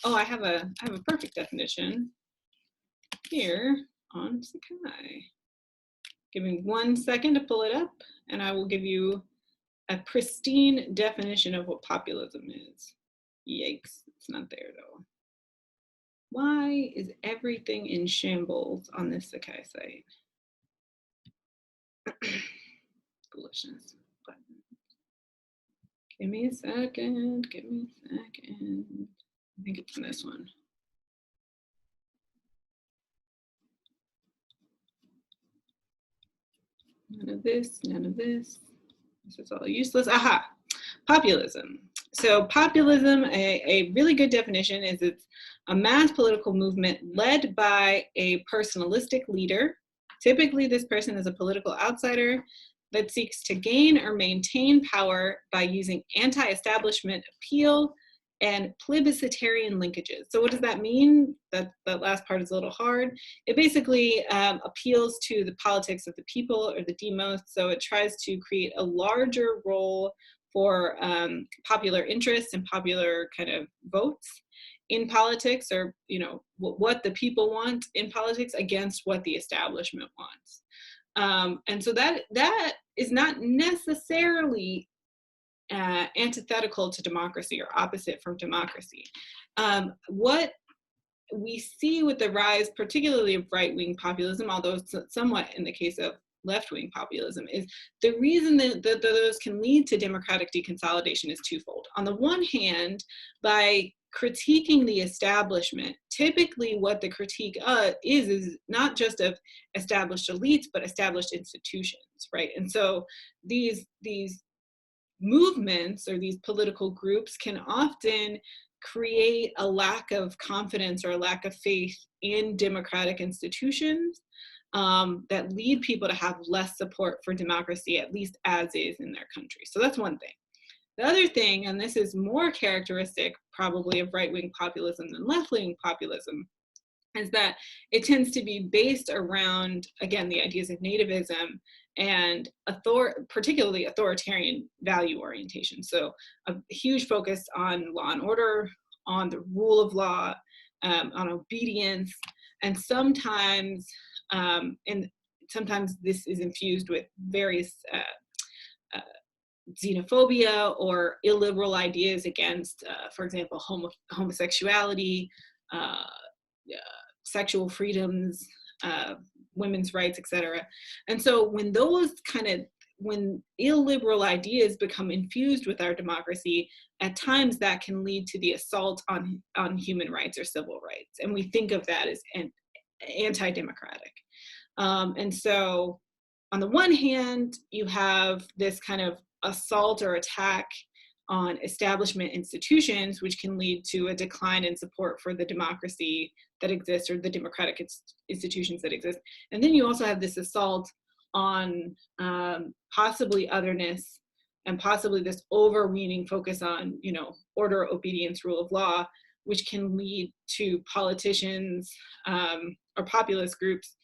Oh, I have a perfect definition here on Sakai. Give me 1 second to pull it up and I will give you a pristine definition of what populism is. Yikes, it's not there though. Why is everything in shambles on this Sakai site? Foolishness. Give me a second, give me a second. I think it's in this one. None of this, none of this. This is all useless. Aha, populism. So populism, a really good definition is it's a mass political movement led by a personalistic leader. Typically, this person is a political outsider that seeks to gain or maintain power by using anti-establishment appeal and plebiscitarian linkages. So what does that mean? That last part is a little hard. It basically appeals to the politics of the people or the demos. So it tries to create a larger role for popular interests and popular kind of votes in politics, or what the people want in politics against what the establishment wants. And so that is not necessarily antithetical to democracy or opposite from democracy. What we see with the rise, particularly of right-wing populism, although somewhat in the case of left-wing populism, is the reason that those can lead to democratic deconsolidation is twofold. On the one hand, by critiquing the establishment, typically what the critique is not just of established elites, but established institutions, right? And so these movements or these political groups can often create a lack of confidence or a lack of faith in democratic institutions that lead people to have less support for democracy, at least as is in their country. So that's one thing. The other thing, and this is more characteristic probably of right-wing populism than left-wing populism, is that it tends to be based around, again, the ideas of nativism and particularly authoritarian value orientation. So a huge focus on law and order, on the rule of law, on obedience, and sometimes this is infused with various xenophobia or illiberal ideas against, for example, homosexuality, sexual freedoms, women's rights, etc. And so when illiberal ideas become infused with our democracy, at times that can lead to the assault on human rights or civil rights. And we think of that as anti-democratic. And so on the one hand, you have this kind of assault or attack on establishment institutions, which can lead to a decline in support for the democracy that exists or the democratic institutions that exist. And then you also have this assault on possibly otherness and possibly this overweening focus on, order, obedience, rule of law, which can lead to politicians or populist groups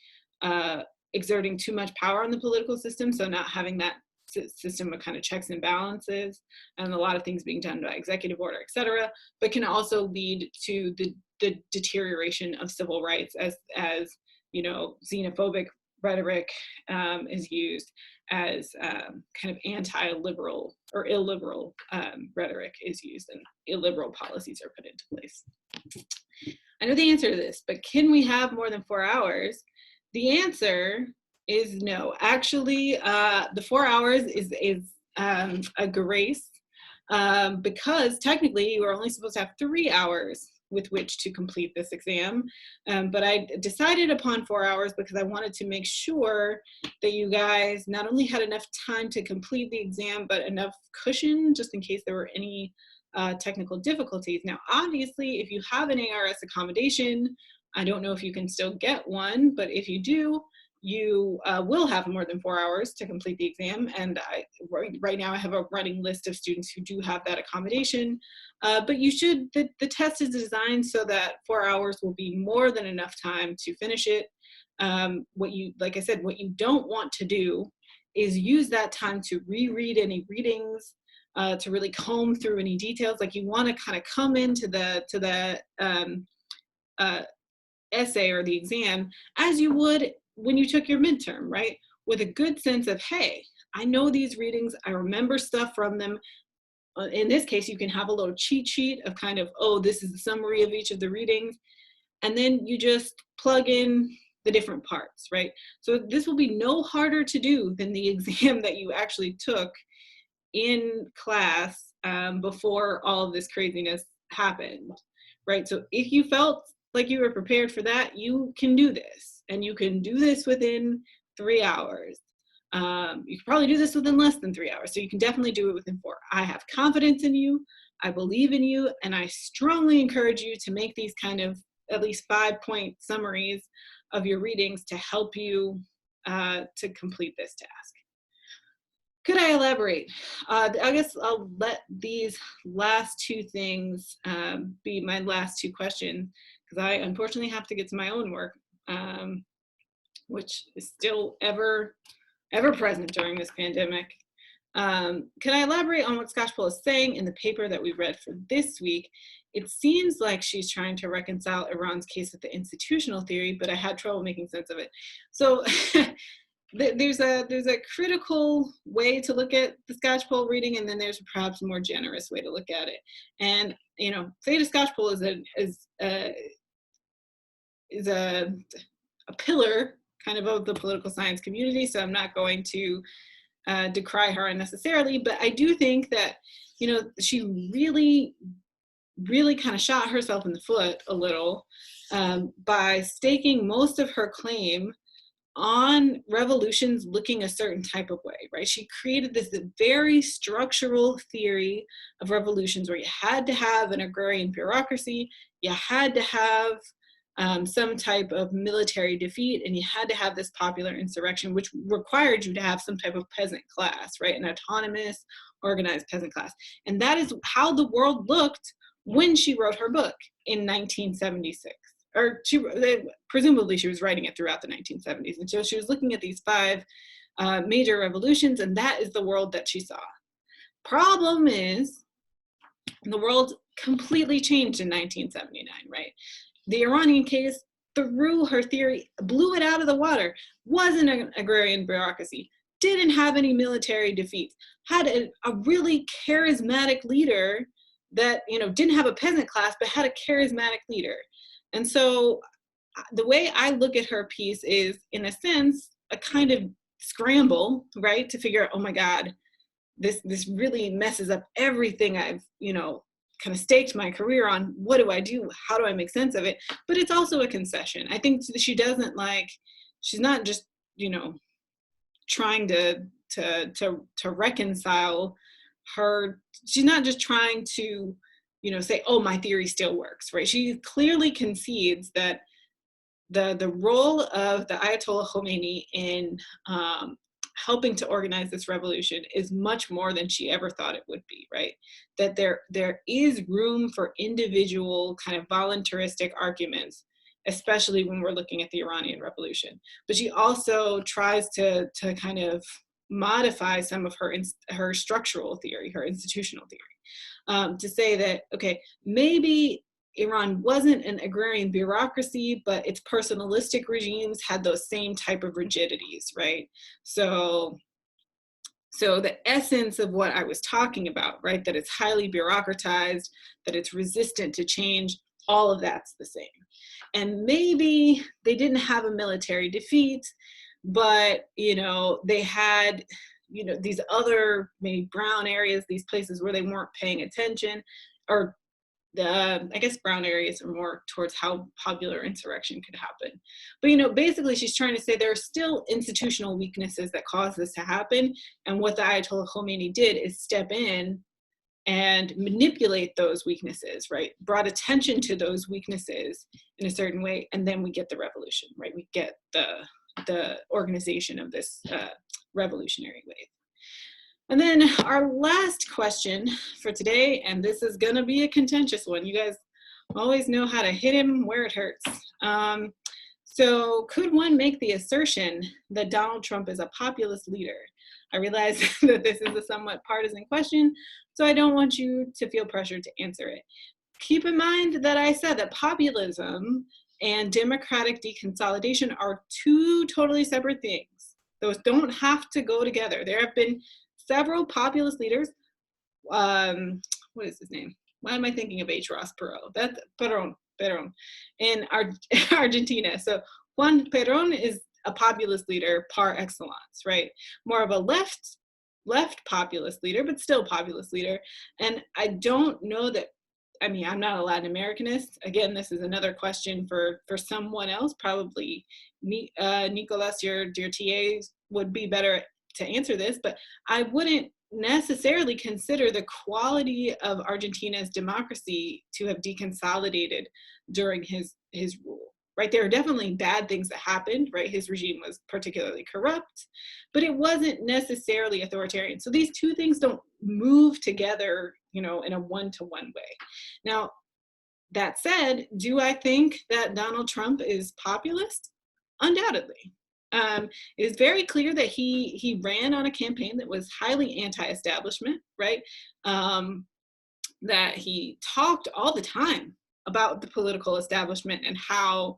exerting too much power on the political system, so not having that system of kind of checks and balances, and a lot of things being done by executive order, et cetera, but can also lead to the deterioration of civil rights as xenophobic rhetoric is used, as kind of anti-liberal or illiberal rhetoric is used, and illiberal policies are put into place. I know the answer to this, but can we have more than 4 hours? The answer is no. Actually, the 4 hours is a grace because technically you are only supposed to have 3 hours with which to complete this exam. But I decided upon 4 hours because I wanted to make sure that you guys not only had enough time to complete the exam, but enough cushion just in case there were any technical difficulties. Now, obviously, if you have an ARS accommodation, I don't know if you can still get one, but if you do, you will have more than 4 hours to complete the exam. And right now I have a running list of students who do have that accommodation, but you should, the test is designed so that 4 hours will be more than enough time to finish it. Like I said, what you don't want to do is use that time to reread any readings, to really comb through any details. Like you want to kind of come into the essay or the exam as you would when you took your midterm, right? With a good sense of, hey, I know these readings, I remember stuff from them. In this case, you can have a little cheat sheet of kind of, oh, this is the summary of each of the readings. And then you just plug in the different parts, right? So this will be no harder to do than the exam that you actually took in class before all of this craziness happened, right? So if you felt like you were prepared for that, you can do this, and you can do this within 3 hours. You can probably do this within less than 3 hours, so you can definitely do it within 4. I have confidence in you, I believe in you, and I strongly encourage you to make these kind of at least 5-point summaries of your readings to help you to complete this task. Could I elaborate? I guess I'll let these last 2 things be my last 2 questions, because I unfortunately have to get to my own work, which is still ever present during this pandemic. Can I elaborate on what Skocpol is saying in the paper that we read for this week? It seems like she's trying to reconcile Iran's case with the institutional theory, but I had trouble making sense of it. So there's a critical way to look at the Skocpol reading, and then there's perhaps a more generous way to look at it. And Theda Skocpol is a pillar kind of the political science community, so I'm not going to decry her unnecessarily, but I do think that she really kind of shot herself in the foot a little by staking most of her claim on revolutions looking a certain type of way, right? She created this very structural theory of revolutions where you had to have an agrarian bureaucracy, you had to have some type of military defeat, and you had to have this popular insurrection, which required you to have some type of peasant class, right? An autonomous, organized peasant class. And that is how the world looked when she wrote her book in 1976. Or presumably she was writing it throughout the 1970s. And so she was looking at these 5 major revolutions, and that is the world that she saw. Problem is, the world completely changed in 1979, right? The Iranian case threw her theory, blew it out of the water, wasn't an agrarian bureaucracy, didn't have any military defeats, had a really charismatic leader that, you know, didn't have a peasant class, but had a charismatic leader. And so the way I look at her piece is, in a sense, a kind of scramble, right? To figure out, oh my God, this really messes up everything I've, you know, kind of staked my career on. What do I do? How do I make sense of it? But it's also a concession. I think she doesn't she's not just, you know, trying to reconcile her. She's not just trying to, you know, say, oh, my theory still works, right? She clearly concedes that the role of the Ayatollah Khomeini in helping to organize this revolution is much more than she ever thought it would be, right? That there is room for individual kind of voluntaristic arguments, especially when we're looking at the Iranian Revolution. But she also tries to kind of modify some of her structural theory, her institutional theory, to say that, okay, maybe Iran wasn't an agrarian bureaucracy, but its personalistic regimes had those same type of rigidities, right? So the essence of what I was talking about, right, that it's highly bureaucratized, that it's resistant to change, all of that's the same. And maybe they didn't have a military defeat, but, you know, they had, you know, these other maybe brown areas, these places where they weren't paying attention, or I guess brown areas are more towards how popular insurrection could happen. But, you know, basically she's trying to say there are still institutional weaknesses that cause this to happen. And what the Ayatollah Khomeini did is step in and manipulate those weaknesses, right? Brought attention to those weaknesses in a certain way. And then we get the revolution, right? We get the organization of this revolutionary wave. And then our last question for today, and this is gonna be a contentious one. You guys always know how to hit him where it hurts. So could one make the assertion that Donald Trump is a populist leader? I realize that this is a somewhat partisan question, so I don't want you to feel pressured to answer it. Keep in mind that I said that populism and democratic deconsolidation are 2 totally separate things. Those don't have to go together. There have been several populist leaders. What is his name? Why am I thinking of H. Ross Perot? That's Perón in Argentina. So Juan Perón is a populist leader par excellence, right? More of a left populist leader, but still populist leader. And I don't know that, I mean, I'm not a Latin Americanist. Again, this is another question for someone else. Probably Nicolas, your TA, would be better to answer this, but I wouldn't necessarily consider the quality of Argentina's democracy to have deconsolidated during his rule, right? There are definitely bad things that happened, right? His regime was particularly corrupt, but it wasn't necessarily authoritarian. So these 2 things don't move together, you know, in a one-to-one way. Now, that said, do I think that Donald Trump is populist? Undoubtedly. It is very clear that he ran on a campaign that was highly anti-establishment, right? That he talked all the time about the political establishment and how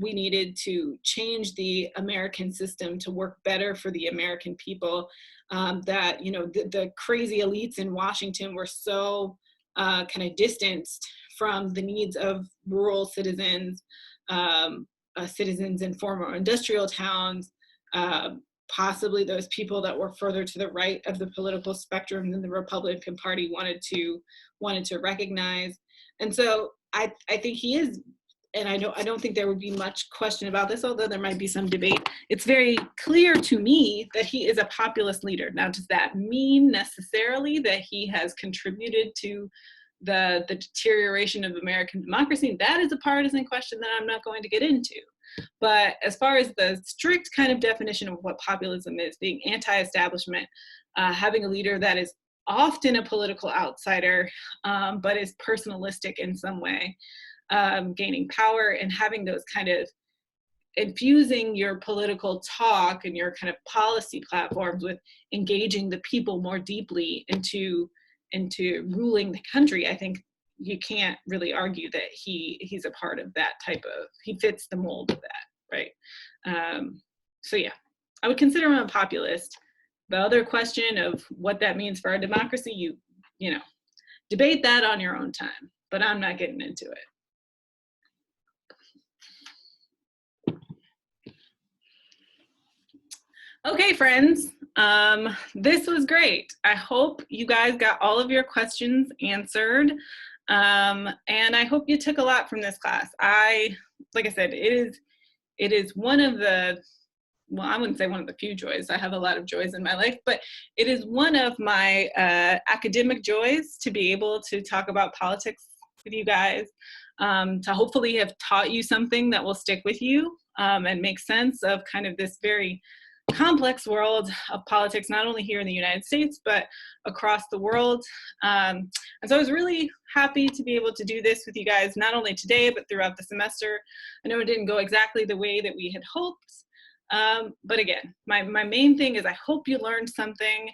we needed to change the American system to work better for the American people. That, you know, the crazy elites in Washington were so kind of distanced from the needs of rural citizens, citizens in former industrial towns, possibly those people that were further to the right of the political spectrum than the Republican Party wanted to recognize. And so I think he is, and I don't think there would be much question about this, although there might be some debate. It's very clear to me that he is a populist leader. Now, does that mean necessarily that he has contributed to the deterioration of American democracy? That is a partisan question that I'm not going to get into. But as far as the strict kind of definition of what populism is, being anti-establishment, having a leader that is often a political outsider, but is personalistic in some way, gaining power and having those kind of infusing your political talk and your kind of policy platforms with engaging the people more deeply into ruling the country. I think you can't really argue that he's a part of that type of, he fits the mold of that, right? So yeah, I would consider him a populist. The other question of what that means for our democracy, you know, debate that on your own time, but I'm not getting into it. Okay, friends, this was great. I hope you guys got all of your questions answered. And I hope you took a lot from this class. Like I said, it is one of the, well, I wouldn't say one of the few joys. I have a lot of joys in my life, but it is one of my academic joys to be able to talk about politics with you guys, to hopefully have taught you something that will stick with you and make sense of kind of this very complex world of politics, not only here in the United States, but across the world. And so I was really happy to be able to do this with you guys, not only today, but throughout the semester. I know it didn't go exactly the way that we had hoped. But again, my main thing is I hope you learned something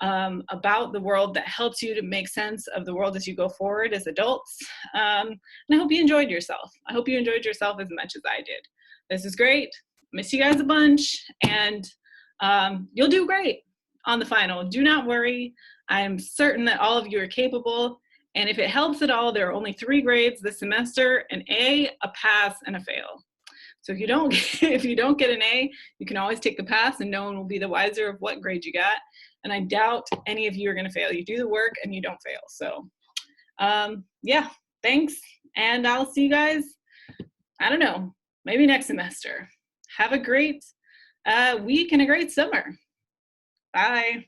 about the world that helps you to make sense of the world as you go forward as adults. And I hope you enjoyed yourself. I hope you enjoyed yourself as much as I did. This is great. Miss you guys a bunch, and you'll do great on the final. Do not worry. I am certain that all of you are capable. And if it helps at all, there are only 3 grades this semester: an A, a pass, and a fail. So if you don't get an A, you can always take the pass and no one will be the wiser of what grade you got. And I doubt any of you are gonna fail. You do the work and you don't fail. So yeah, thanks. And I'll see you guys, I don't know, maybe next semester. Have a great week and a great summer. Bye.